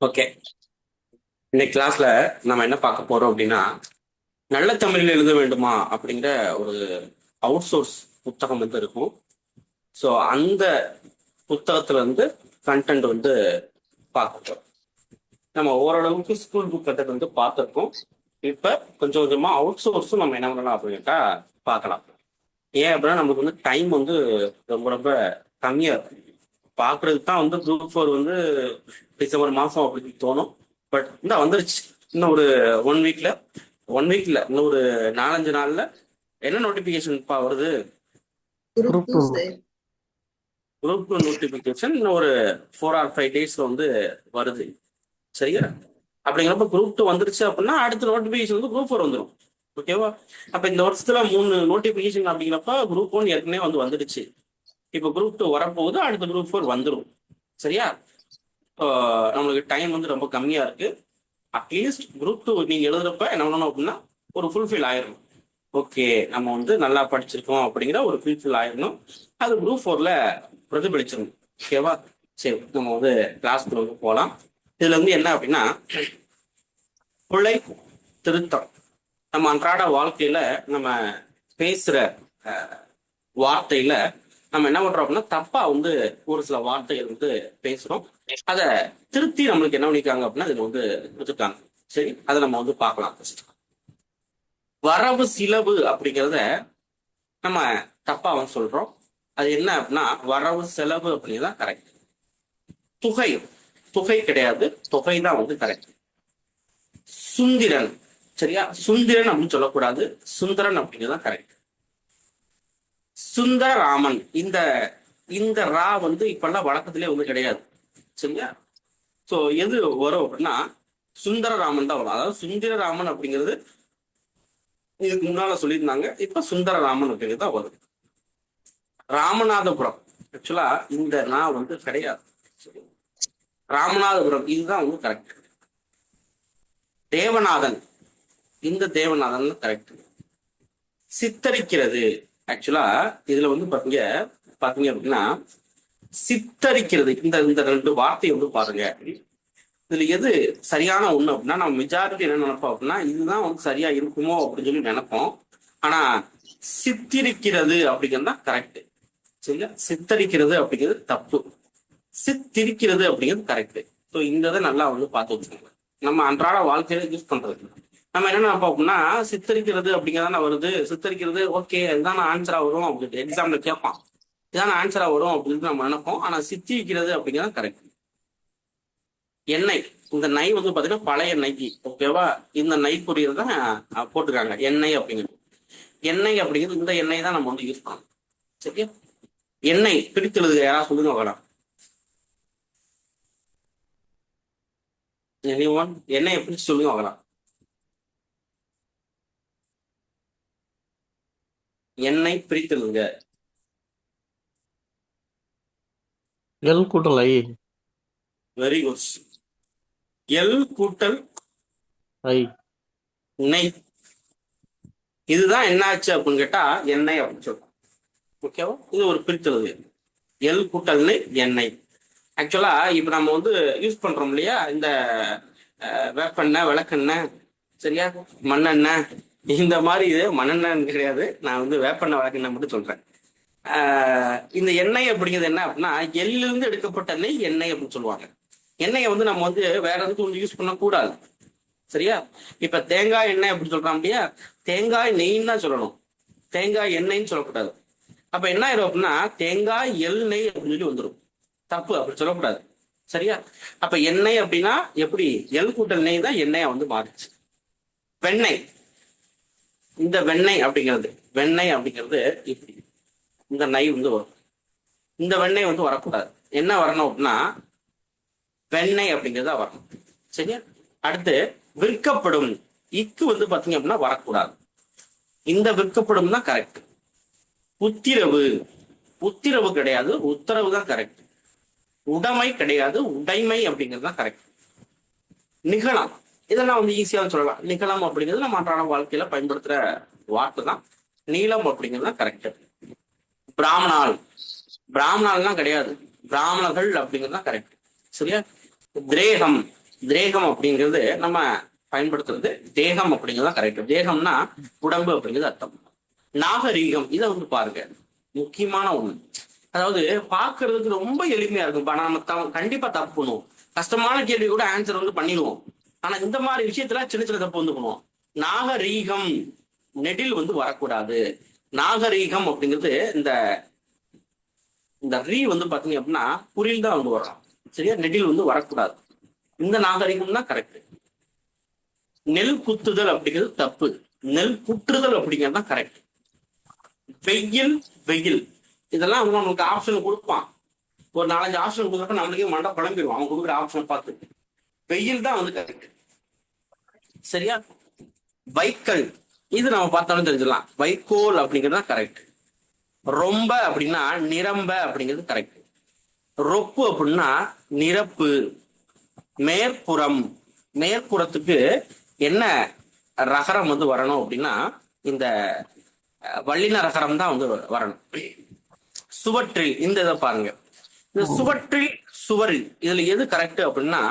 Okay. இன்னைக்கு கிளாஸ்ல நம்ம என்ன பார்க்க போறோம் அப்படின்னா, நல்ல தமிழில் எழுத வேண்டுமா அப்படிங்கிற ஒரு அவுட் சோர்ஸ் புத்தகம் வந்து இருக்கும். ஸோ அந்த புத்தகத்துல இருந்து கண்டென்ட் வந்து பார்க்க போறோம். நம்ம ஓரளவுக்கு ஸ்கூல் புக் கண்டென்ட் வந்து பார்த்துருக்கோம். இப்ப கொஞ்சம் கொஞ்சமா அவுட் சோர்ஸும் நம்ம என்ன பண்ணலாம் அப்படின்ட்டா பார்க்கலாம். ஏன் அப்படின்னா நமக்கு வந்து டைம் வந்து ரொம்ப ரொம்ப கம்மியா இருக்கும். பார்க்கறதுக்கு தான் வந்து குரூப் 4 வந்து டிசம்பர் மாசம் அப்படின்னு தோணும். பட் இந்த வந்துருச்சு. இன்னும் ஒரு 1 வீக்ல, 1 வீக்ல இன்னும் ஒரு 4-5 நாள்ல என்ன நோட்டிபிகேஷன் வருது? Group group two two sir. Group 2 notification இன்னும் ஒரு 4 or 5 daysல வந்து வருது. சரியா? அப்படிங்கிறப்ப குரூப் 2 வந்துருச்சு அப்படின்னா அடுத்த நோட்டிபிகேஷன் வந்து குரூப் 4 வந்துடும். ஓகேவா? அப்ப இந்த வருஷத்துல 3 நோட்டிபிகேஷன் அப்படிங்கிறப்ப குரூப் 1 ஏற்கனவே வந்துடுச்சு. இப்ப குரூப் 2 வரப்போகுது, அடுத்த குரூப் 4 வந்துடும். சரியா? நம்மளுக்கு டைம் வந்து ரொம்ப கம்மியா இருக்கு. அட்லீஸ்ட் குரூப் 2 நீங்க எழுதுறப்ப என்ன பண்ணணும் அப்படின்னா ஒரு ஃபுல்ஃபில் ஆயிடணும். ஓகே, நம்ம வந்து நல்லா படிச்சிருக்கோம் அப்படிங்கிற ஒரு ஃபுல்ஃபில் ஆயிடணும். அது குரூப் 4ல பிரதிபலிச்சிடணும். ஓகேவா? சரி, நம்ம வந்து கிளாஸ்க்குள்ள வந்து போகலாம். இதுல வந்து என்ன அப்படின்னா, பிழை திருத்தம். நம்ம அன்றாட வாழ்க்கையில நம்ம பேசுற வார்த்தையில நம்ம என்ன பண்றோம் அப்படின்னா தப்பா வந்து ஒரு சில வார்த்தைகள் வந்து பேசுறோம். அதை திருத்தி நம்மளுக்கு என்ன பண்ணிருக்காங்க அப்படின்னா இதுல வந்து கொடுத்துருக்காங்க. சரி, அதை நம்ம வந்து பார்க்கலாம். வரவு செலவு அப்படிங்கிறத நம்ம தப்பா வந்து சொல்றோம். அது என்ன அப்படின்னா வரவு செலவு அப்படிங்கிறதா கரெக்ட். தொகை தொகை கிடையாது, தொகை தான் வந்து கரெக்ட். சுந்திரன், சரியா? சுந்திரன் அப்படின்னு சொல்லக்கூடாது, சுந்தரன் அப்படிங்கிறதா கரெக்ட். சுந்தரராமன், இந்த இந்த ரா வந்து இப்பெல்லாம் வழக்கத்திலே வந்து கிடையாது. சரியா? ஸோ எது வரும் அப்படின்னா சுந்தரராமன் தான் வரும். அதாவது சுந்தரராமன் அப்படிங்கிறது இதுக்கு முன்னால சொல்லியிருந்தாங்க, இப்ப சுந்தரராமன் அப்படிங்கிறது தான் வரும். ராமநாதபுரம், ஆக்சுவலா இந்த நான் வந்து கிடையாது. ராமநாதபுரம் இதுதான் வந்து கரெக்ட். தேவநாதன், இந்த தேவநாதன் கரெக்ட். சித்தரிக்கிறது, ஆக்சுவலா இதுல வந்து பாத்தீங்க அப்படின்னா சித்தரிக்கிறது, இந்த இந்த 2 வார்த்தையை வந்து பாருங்க. இதுல எது சரியான ஒண்ணு அப்படின்னா நம்ம மெஜாரிட்டி என்ன நினைப்போம் அப்படின்னா இதுதான் வந்து சரியா இருக்குமோ அப்படின்னு சொல்லி நினைப்போம். ஆனா சித்திரிக்கிறது அப்படிங்கிறது தான் கரெக்ட். சரியா? சித்தரிக்கிறது அப்படிங்கிறது தப்பு, சித்திரிக்கிறது அப்படிங்கிறது கரெக்ட். ஸோ இந்த இதை நல்லா வந்து பார்த்து வச்சுக்கோங்க. நம்ம அன்றாட வாழ்க்கையில யூஸ் பண்றது நம்ம என்ன நினைப்போம் அப்படின்னா சித்தரிக்கிறது அப்படிங்கிறதான வருது, சித்தரிக்கிறது ஓகே இதுதான் ஆன்சரா வரும் அப்படின்ட்டு எக்ஸாம்ல கேட்பான், இதான ஆன்சரா வரும் அப்படின்னு நம்ம நினைப்போம். ஆனா சித்திரிக்கிறது அப்படிங்கிறது கரெக்ட். எண்ணெய், இந்த நை வந்து பாத்தீங்கன்னா பழைய நெய். ஓகேவா? இந்த நெய் புரியறது தான் போட்டுருக்காங்க எண்ணெய் அப்படிங்கிறது. எண்ணெய் அப்படிங்கிறது இந்த எண்ணெய் தான் நம்ம வந்து யூஸ் பண்ணணும். சரியா? எண்ணெய் பிரித்தெழுது யாராவது சொல்லுங்க வரலாம். எண்ணெயை பிரிச்சு சொல்லுங்க வரலாம். எண்ணெய் பிரித்தெழுதுங்க. எல் கூட்டல் ஐ. Very good. எல் கூட்டல் ஐ. நெய், இதுதான் என்ன ஆச்சு அப்படின்னு கேட்டா எண்ணெய் அப்படின்னு சொல்றோம். ஓகேவா? இது ஒரு பிரித்தெழுது. எல் கூட்டல் நெய் எண்ணெய். ஆக்சுவலா இப்ப நம்ம வந்து யூஸ் பண்றோம் இல்லையா இந்த வேப்பெண்ணெய், விளக்கெண்ணெய், சரியா, மண்ணெண்ணெய், இந்த மாதிரி. இது மண்ணெண்ணெய் கிடையாது, நான் வந்து வேப்பெண்ணெய் விளக்கெண்ணெய் மட்டும் சொல்றேன். இந்த எண்ணெய் அப்படிங்கிறது என்ன அப்படின்னா எள்ளிலிருந்து எடுக்கப்பட்ட நெய் எண்ணெய் அப்படின்னு சொல்லுவாங்க. எண்ணெயை வந்து நம்ம வந்து வேற எதுக்கு வந்து யூஸ் பண்ணக்கூடாது. சரியா? இப்ப தேங்காய் எண்ணெய் அப்படின்னு சொல்றோம் இல்லையா, தேங்காய் நெய்ன்னு தான் சொல்லணும், தேங்காய் எண்ணெய்ன்னு சொல்லக்கூடாது. அப்ப என்ன ஆயிரும் அப்படின்னா தேங்காய் எள் நெய் அப்படின்னு சொல்லி வந்துடும். தப்பு, அப்படி சொல்லக்கூடாது. சரியா? அப்ப எண்ணெய் அப்படின்னா எப்படி எள் கூட்டல் நெய் தான் எண்ணெயா வந்து மாறுச்சு. வெண்ணெய், இந்த வெண்ணெய் அப்படிங்கிறது இப்படி இந்த நெய் வந்து வரும். இந்த வெண்ணெய் வந்து வரக்கூடாது. என்ன வரணும் அப்படின்னா வெண்ணெய் அப்படிங்கிறதா வரணும். சரியா? அடுத்து விற்கப்படும், இக்கு வந்து பாத்தீங்க அப்படின்னா வரக்கூடாது. இந்த விற்கப்படும் தான் கரெக்ட். உத்திரவு, உத்திரவு கிடையாது, உத்தரவு தான் கரெக்ட். உடைமை கிடையாது, உடைமை அப்படிங்கிறது தான் கரெக்ட். நிகழம், இதெல்லாம் வந்து ஈஸியாக சொல்லலாம். நிகழம் அப்படிங்கிறது நம்ம அன்றாட வாழ்க்கையில பயன்படுத்துற வார்த்தை தான். நீளம் அப்படிங்கிறது தான் கரெக்ட். பிராமணால், பிராமணால்லாம் கிடையாது, பிராமணர்கள் அப்படிங்கிறது தான் கரெக்ட். சரியா? திரேகம், தேகம் அப்படிங்கிறது நம்ம பயன்படுத்துறது தேகம் அப்படிங்கிறது கரெக்ட். தேகம்னா உடம்பு அப்படிங்கிறது அர்த்தம். நாகரீகம் இதை வந்து பாருங்க, முக்கியமான ஒண்ணு. அதாவது பாக்குறதுக்கு ரொம்ப எளிமையா இருக்கும், ஆனா நம்ம கண்டிப்பா தப்பு பண்ணுவோம். கஷ்டமான கேள்வி கூட ஆன்சர் வந்து பண்ணிடுவோம். ஆனா இந்த மாதிரி விஷயத்துல சின்ன சின்ன தப்பு வந்து பண்ணுவோம். நாகரீகம் நெடில் வந்து வரக்கூடாது. நாகரீகம் அப்படிங்கிறது இந்த இந்த ரீ வந்து பாத்தீங்க அப்படின்னா புரில் தான் வந்து வரும். சரியா, நெடில் வந்து வரக்கூடாது. இந்த நாகரிகம் தான் கரெக்ட். நெல் குத்துதல் அப்படிங்கிறது தப்பு. நெல் குற்றுதல் அப்படிங்கிறது தான் கரெக்ட். வெயில் வெயில் இதெல்லாம் வந்து நம்மளுக்கு ஆப்ஷன் கொடுப்பான். ஒரு 4-5 ஆப்ஷன் கொடுக்குறப்ப நம்மளுக்கே மண்டை குழம்பிடுவோம் அவன் கொடுக்குற ஆப்ஷன் பார்த்து. வெயில் தான் வந்து கரெக்ட். சரியா, வைக்கல் இது நம்ம பார்த்தாலும் தெரிஞ்சிடலாம். வைக்கோல் அப்படிங்கிறது தான் கரெக்ட். ரொம்ப அப்படின்னா நிரம்ப அப்படிங்கிறது கரெக்ட். ரொப்பு அப்படின்னா நிரப்பு. மேற்புறம், மேற்புறத்துக்கு என்ன ரகரம் வந்து வரணும் அப்படின்னா இந்த வல்லின ரகரம் தான் வந்து வரணும். சுவற்றில் இந்த இதை பாருங்க, இந்த சுவற்றில் சுவரில் இதுல எது கரெக்ட் அப்படின்னா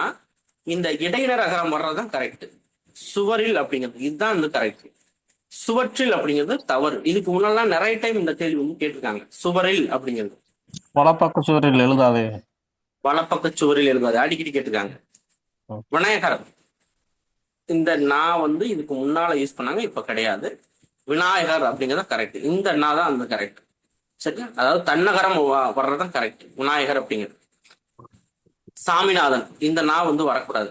இந்த இடையின ரகரம் வர்றதுதான் கரெக்ட். சுவரில் அப்படிங்கிறது இதுதான் வந்து கரெக்ட். சுவற்றில் அப்படிங்கிறது தவறு. இதுக்கு முன்னாலாம் நிறைய டைம் இந்த கேள்வி வந்து கேட்டிருக்காங்க. சுவரில் அப்படிங்கிறது வலப்பக்க சுவரில் எழுதாதே. வலப்பக்க சுவரில் எழுதாது அடிக்கடி கேட்டிருக்காங்க. விநாயகர் இந்த நான் வந்து இதுக்கு முன்னால யூஸ் பண்ணாங்க, இப்ப கிடையாது. விநாயகர் அப்படிங்கிறத கரெக்ட். இந்த நான் தான் அந்த கரெக்ட். சரியா, அதாவது தன்னகரம் வர்றதுதான் கரெக்ட். விநாயகர் அப்படிங்கிறது. சாமிநாதன் இந்த நான் வந்து வரக்கூடாது.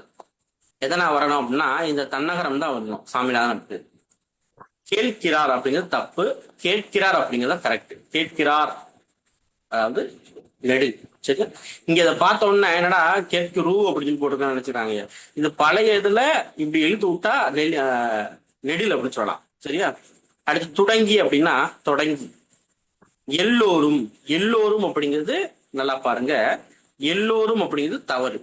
எதனா வரணும் அப்படின்னா இந்த தன்னகரம் தான் வரணும். சாமிநாதன் அப்படி. கேட்கிறார் அப்படிங்கிறது தப்பு. கேட்கிறார் அப்படிங்கிறது கரெக்ட். கேட்கிறார் அதாவது நெடு. சரியா, இங்க இதை பார்த்த உடனே என்னடா கேட்கு அப்படின்னு போட்டுருக்கான்னு நினைச்சுக்கிறாங்க. இது பழைய இதுல இப்படி எழுத்து விட்டா நெடில் அப்படின்னு சொல்லலாம். சரியா, அடுத்து தொடங்கி அப்படின்னா தொடங்கி. எல்லோரும், எல்லோரும் அப்படிங்கிறது நல்லா பாருங்க, எல்லோரும் அப்படிங்கிறது தவறு.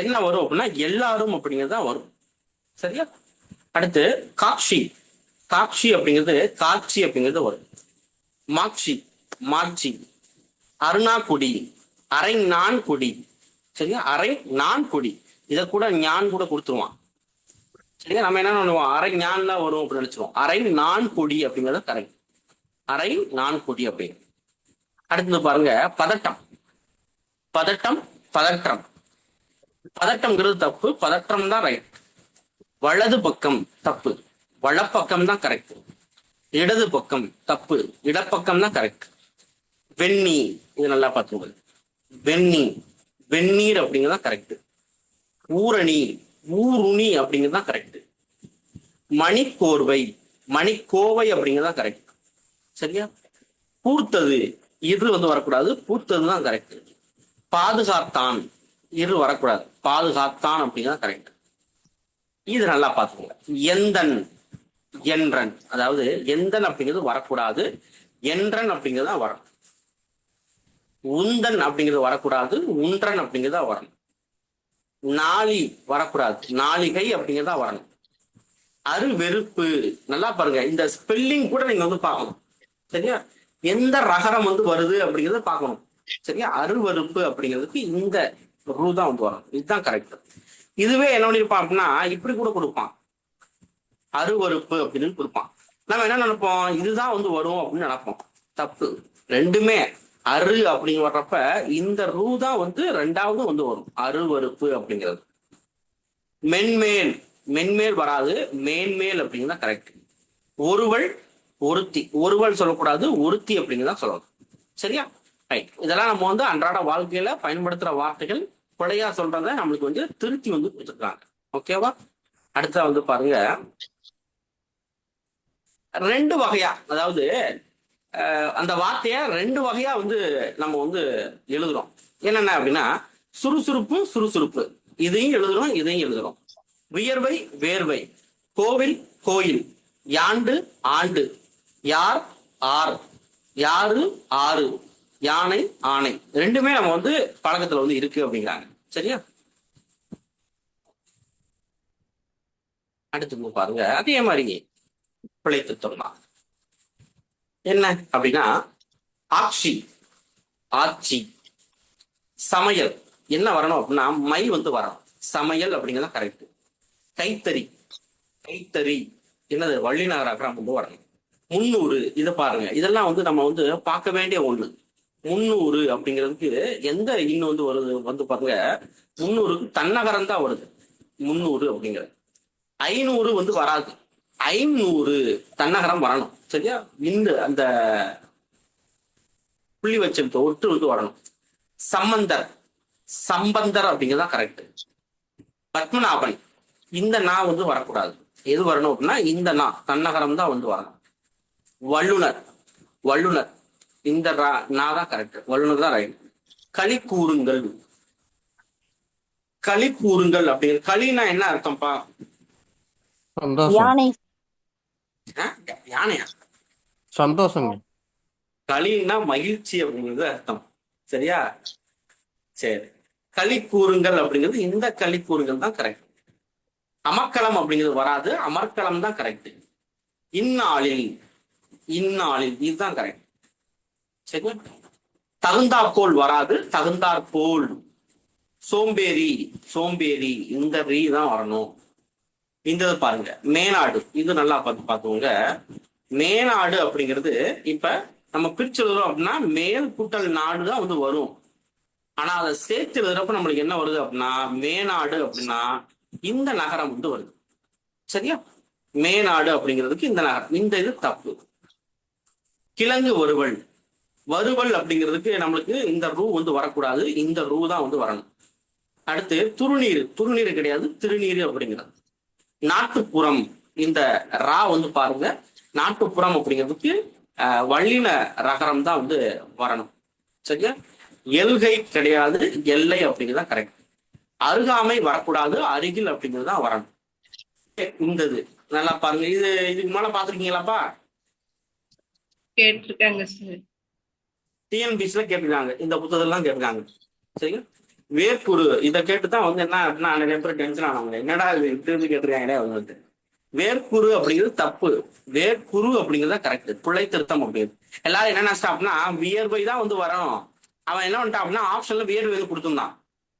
என்ன வரும் அப்படின்னா எல்லாரும் அப்படிங்கிறது தான் வரும். சரியா, அடுத்து காட்சி. காட்சி அப்படிங்கிறது காட்சி அப்படிங்கிறது வரும். மாட்சி, மாட்சி. அருணாக்குடி, அரை நான் கொடி. சரியா, அரை நான் கொடி. இதை கூட ஞான் கூட கொடுத்துருவான். சரியா, நம்ம என்ன பண்ணுவோம், அரை ஞான் தான் வரும் அப்படின்னு நினைச்சிருவோம். அரை நான் கொடி அப்படிங்கிறது கரெக்ட். அரை நான் கொடி அப்படின்னு. அடுத்தது பாருங்க பதட்டம். பதட்டம், பதற்றம். பதட்டம்ங்கிறது தப்பு, பதற்றம் தான் ரைட். வலது பக்கம் தப்பு, வலப்பக்கம் தான் கரெக்ட். இடது பக்கம் தப்பு, இடப்பக்கம் தான் கரெக்ட். வெண்ணி இது நல்லா பார்த்துக்கோங்க. வெண்ணி, வெந்நீர் அப்படிங்கிறதான் கரெக்ட். ஊரணி, ஊருணி அப்படிங்கிறதான் கரெக்ட். மணிக்கோர்வை, மணிக்கோவை அப்படிங்கிறதான் கரெக்ட். சரியா, பூர்த்தது இது வந்து வரக்கூடாது, பூர்த்ததுதான் கரெக்ட். பாதுகாத்தான் இது வரக்கூடாது, பாதுகாத்தான் அப்படிங்கிறதான் கரெக்ட். இது நல்லா பார்த்துக்கோங்க. எந்தன், என்றன், அதாவது எந்தன் அப்படிங்கிறது வரக்கூடாது, என்றன் அப்படிங்கிறது தான் வரணும். உந்தன் அப்படிங்கிறது வரக்கூடாது, உன்றன் அப்படிங்கிறதா வரணும். நாளி வரக்கூடாது, நாளிகை அப்படிங்கிறதா வரணும். அருவெறுப்பு நல்லா பாருங்க, இந்த ஸ்பெல்லிங் கூட நீங்க வந்து பார்க்கணும். சரியா, எந்த ரகரம் வந்து வருது அப்படிங்கிறத பார்க்கணும். சரியா, அருவறுப்பு அப்படிங்கிறதுக்கு இந்த ரூ தான் வந்து வரும். இதுதான் கரெக்ட். இதுவே என்ன பண்ணிருப்பான் அப்படின்னா இப்படி கூட கொடுப்பான், அருவறுப்பு அப்படின்னு கொடுப்பான். நம்ம என்ன நினைப்போம், இதுதான் வந்து வரும் அப்படின்னு நினைப்போம். தப்பு. ரெண்டுமே அரு அப்படின்னு வர்றப்ப இந்த ரூ தான் வந்து ரெண்டாவது வந்து வரும், அருவறுப்பு அப்படிங்கிறது. மென்மேல், மென்மேல் வராது, மேன்மேல் அப்படிங்கிறதா கரெக்ட். ஒருவள், ஒருத்தி. ஒருவள் சொல்லக்கூடாது, ஒருத்தி அப்படிங்கிறதா சொல்லணும். சரியா, ரைட். இதெல்லாம் நம்ம வந்து அன்றாட வாழ்க்கையில பயன்படுத்துற வார்த்தைகள். கொலையா சொல்றத நம்மளுக்கு வந்து திருத்தி வந்து கொடுத்துருக்காங்க. ஓகேவா, அடுத்த வந்து பாருங்க, ரெண்டு வகையா, அதாவது அந்த வார்த்தைய ரெண்டு வகையா வந்து நம்ம வந்து எழுதுறோம். என்னென்ன அப்படின்னா சுறுசுறுப்பு, சுறுசுறுப்பு இதையும் எழுதுறோம், இதையும் எழுதுறோம். வியர்வை, வேர்வை. கோவில், கோயில். யாண்டு, ஆண்டு. யார், ஆர். யாரு, ஆறு. யானை, ஆணை. ரெண்டுமே நம்ம வந்து பழக்கத்துல வந்து இருக்கு அப்படிங்கிறாங்க. சரியா, அடுத்து பாருங்க, அதே மாதிரி பிழைத்து சொல்லலாம். என்ன அப்படின்னா ஆட்சி, ஆட்சி. சமையல் என்ன வரணும் அப்படின்னா மை வந்து வரணும். சமையல் அப்படிங்கிறது கரெக்ட். கைத்தறி, கைத்தறி என்னது வள்ளிநகர் அகரம் வந்து வரணும். 300 இதை பாருங்க, இதெல்லாம் வந்து நம்ம வந்து பார்க்க வேண்டிய ஒண்ணு. 300 அப்படிங்கிறதுக்கு எந்த இன்னும் வந்து வருது வந்து பாருங்க, 300க்கு தன்னகரம் தான் வருது. 300 அப்படிங்கிறது 500 வந்து வராது. 500 தன்னகரம் வரணும். சரியா? இந்த அந்த புள்ளி வச்ச ஒட்டு வந்து வரணும். சம்பந்தர், சம்பந்தர் அப்படிங்கிறதா கரெக்ட். பத்மநாபன், இந்த நா வந்து வரக்கூடாது. எது வரணும் அப்படின்னா இந்த நா தன்னகரம் தான் வந்து வரணும். வல்லுனர், வல்லுனர் இந்த நா தான் கரெக்ட். வல்லுனர் தான் ரைட். களி கூறுங்கள், களி கூறுங்கள் அப்படிங்கிற களினா என்ன அர்த்தம்ப்பா? சந்தோஷம். யானை. யானையா? சந்தோஷம். களின்னா மகிழ்ச்சி அப்படிங்கிறது அர்த்தம். சரியா? சரி, களி கூறுங்கள் அப்படிங்கிறது இந்த களி கூறுங்கள் தான் கரெக்ட். அமர்க்களம் அப்படிங்கிறது வராது, அமர்க்களம் தான் கரெக்ட். இந்நாளில், இந்நாளில் இதுதான் கரெக்ட். சரியா? தகுந்தாற்போல் வராது, தகுந்தாற்போல். சோம்பேறி, சோம்பேறி இந்த ரீ தான் வரணும். இந்த பாருங்க, மேனாடு, இது நல்லா பார்த்துக்கோங்க. மேனாடு அப்படிங்கிறது இப்ப நம்ம பிரிச்சு எழுதுறோம் அப்படின்னா மேல் கூட்டல் நாடு தான் வந்து வரும். ஆனா அதை சேர்த்து எழுதுறப்ப நம்மளுக்கு என்ன வருது அப்படின்னா மேனாடு அப்படின்னா இந்த நகரம் வந்து வருது. சரியா? மேனாடு அப்படிங்கிறதுக்கு இந்த நகரம், இந்த இது தப்பு. கிழங்கு வறுவல், வறுவல் அப்படிங்கிறதுக்கு நம்மளுக்கு இந்த ரூ வந்து வரக்கூடாது, இந்த ரூ தான் வந்து வரணும். அடுத்து துருநீர், துருநீர் கிடையாது, திருநீர் அப்படிங்கிறது. நாட்டுப்புறம், இந்த ரா வந்து பாருங்க, நாட்டுப்புறம் அப்படிங்கிறதுக்கு வள்ளின ரகரம் தான் வந்து வரணும். சரியா? எல்கை கிடையாது, எல்லை அப்படிங்கிறதா கரெக்ட். அருகாமை வரக்கூடாது, அருகில் அப்படிங்கிறது தான் வரணும். இந்த இது நல்லா பாருங்க, இது இதுக்கு மேல பாத்துருக்கீங்களாப்பா? கேட்டிருக்காங்க சார். டிஎன்பிசில கேட்டிருக்காங்க, இந்த புத்தகத்தெல்லாம் கேட்டிருக்காங்க. சரியா? வேர்க்குரு இதை கேட்டுதான் வந்து என்ன அப்படின்னா நிறைய பேர் டென்ஷன் ஆனாங்க, என்னடா இது இப்படி கேட்டிருக்காங்களே வந்துட்டு. வேர்க்குரு அப்படிங்கிறது தப்பு, வேர்க்குரு அப்படிங்கிறது கரெக்ட். பிழை திருத்தம் அப்படிங்கிறது. எல்லாரும் என்ன நினைச்சிட்டா அப்படின்னா வியர்வை தான் வந்து வரணும். அவன் என்ன பண்ணிட்டான் அப்படின்னா ஆப்ஷன்ல வியர்வை வந்து கொடுத்துருந்தான்,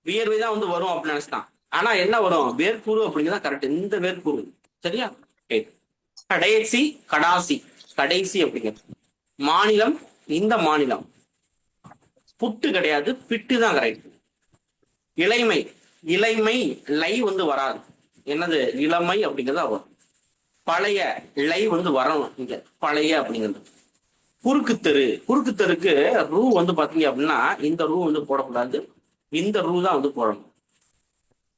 வியர்வை தான் வந்து வரும் அப்படின்னு நினைச்சிட்டான். ஆனா என்ன வரும்? வேர்க்குரு அப்படிங்கிறதா கரெக்ட், இந்த வேர்க்குரு. சரியா? கடைசி, கடாசி, கடைசி அப்படிங்கிறது. மாநிலம், இந்த மாநிலம். புட்டு கிடையாது, பிட்டு தான் கரெக்ட். இளமை, இளமை லை வந்து வராது, என்னது இளமை அப்படிங்கிறதா வரும். பழைய லை வந்து வரணும் இங்க, பழைய அப்படிங்கிறது. குறுக்கு தெரு, குறுக்கு தெருக்கு ரூ வந்து பாத்தீங்க அப்படின்னா இந்த ரூ வந்து போடக்கூடாது, இந்த ரூ தான் வந்து போடணும்.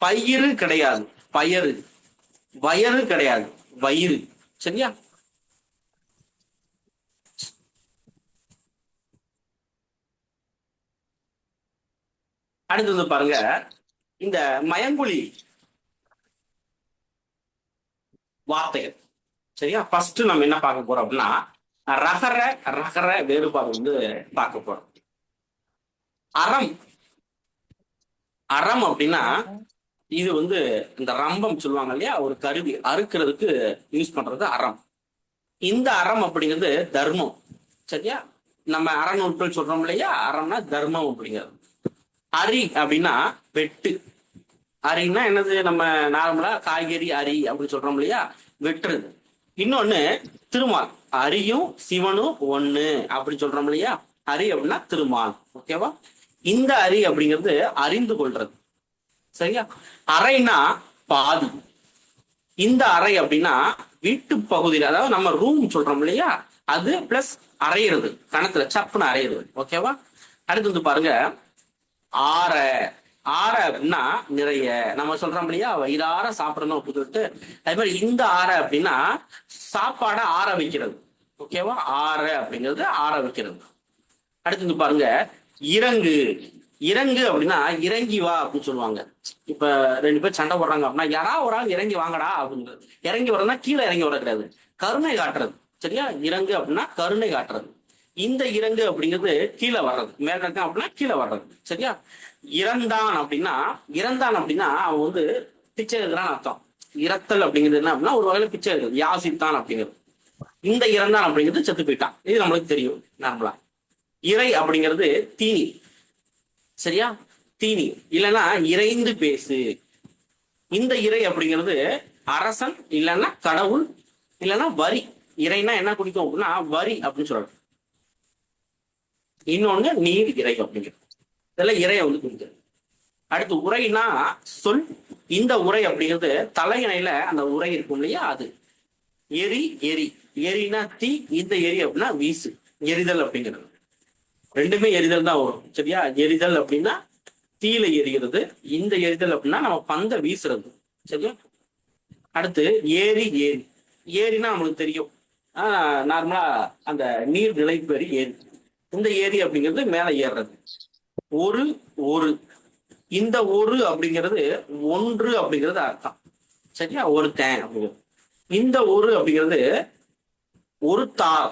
பயிறு கிடையாது, பயறு. வயறு கிடையாது, வயிறு. சரியா? அடுத்து வந்து பாருங்க, இந்த மயங்குழி வார்த்தைகள். சரியா? ஃபர்ஸ்ட் நம்ம என்ன பார்க்க போறோம் அப்படின்னா ரகர, ரகர வேறுபாடு வந்து பார்க்க போறோம். அறம், அறம் அப்படின்னா இது வந்து இந்த ரம்பம் சொல்லுவாங்க இல்லையா, ஒரு கருவி அறுக்கிறதுக்கு யூஸ் பண்றது அறம். இந்த அறம் அப்படிங்கிறது தர்மம். சரியா? நம்ம அறநூட்கள் சொல்றோம் இல்லையா, அறம்னா தர்மம் அப்படிங்கிறது. அரி அப்படின்னா வெட்டு. அரின்னா என்னது, நம்ம நார்மலா காய்கறி அரி அப்படின்னு சொல்றோம் இல்லையா, வெட்டுறது. இன்னொன்னு திருமால், அரியும் சிவனும் ஒண்ணு அப்படின்னு சொல்றோம் இல்லையா, அரி அப்படின்னா திருமால். ஓகேவா? இந்த அரி அப்படிங்கிறது அறிந்து கொள்றது. சரியா? அறைனா பாதி. இந்த அறை அப்படின்னா வீட்டு பகுதியில், அதாவது நம்ம ரூம் சொல்றோம் இல்லையா, அது பிளஸ் அறையிறது, கணத்துல சப்புன்னு அறையிறது. ஓகேவா? அடுத்து வந்து பாருங்க, ஆற, ஆற அப்படின்னா நிறைய, நம்ம சொல்றோம் இல்லையா வயிறார சாப்பிடணும் அப்படின்னு சொல்லிட்டு, அதே மாதிரி இந்த ஆற அப்படின்னா சாப்பாடை ஆற வைக்கிறது. ஓகேவா? ஆற அப்படிங்கிறது ஆற வைக்கிறது. அடுத்து வந்து பாருங்க, இறங்கு, இறங்கு அப்படின்னா இறங்கி வா அப்படின்னு சொல்லுவாங்க. இப்ப 2 பேர் சண்டை போடுறாங்க அப்படின்னா யாராவது ஒரு ஆள் இறங்கி வாங்கடா அப்படிங்கிறது. இறங்கி வர்றதுன்னா கீழே இறங்கி வர கிடையாது, கருணை காட்டுறது. சரியா? இறங்கு அப்படின்னா கருணை காட்டுறது. இந்த இறங்கு அப்படிங்கிறது கீழே வர்றது, மேல இருக்கான் அப்படின்னா கீழே வர்றது. சரியா? இறந்தான் அப்படின்னா, இறந்தான் அப்படின்னா அவன் வந்து பிச்சை எடுக்கிறான்னு அர்த்தம். இறத்தல் அப்படிங்கிறது என்ன அப்படின்னா ஒரு வகையில பிச்சை எடுக்கிறது, யாசித்தான் அப்படிங்கிறது. இந்த இறந்தான் அப்படிங்கிறது செத்து போயிட்டான், இது நம்மளுக்கு தெரியும் நார்மலா. இறை அப்படிங்கிறது தீனி. சரியா? தீனி இல்லைன்னா இறைந்து பேசு, இந்த இறை அப்படிங்கிறது அரசன் இல்லைன்னா கடவுள் இல்லைன்னா வரி. இறைனா என்ன குறிக்கும் அப்படின்னா வரி அப்படின்னு சொல்றாங்க. இன்னொன்னு நீர் இறை அப்படிங்கிறது. இதெல்லாம் இறையை வந்து குறிக்கிறது. அடுத்து உரைனா சொல். இந்த உரை அப்படிங்கிறது தலையணையில அந்த உரை இருக்கும் இல்லையா அது. எரி எரி. எரினா தீ. இந்த எரி அப்படின்னா வீசு. எரிதல் அப்படிங்கிறது ரெண்டுமே எரிதல் தான் வரும். சரியா? எரிதல் அப்படின்னா தீயில எரிகிறது. இந்த எரிதல் அப்படின்னா நம்ம பந்த வீசுறது. சரியா? அடுத்து ஏரி ஏரி. ஏரினா நம்மளுக்கு தெரியும், நார்மலா அந்த நீர் நிலைப்பெறி ஏரி. இந்த ஏரி அப்படிங்கிறது மேல ஏறுறது. ஒரு ஒரு. இந்த ஒரு அப்படிங்கிறது ஒன்று அப்படிங்கிறது அர்த்தம். சரியா? ஒருத்தன் அப்படிங்கிறது. இந்த ஒரு அப்படிங்கிறது ஒரு தார்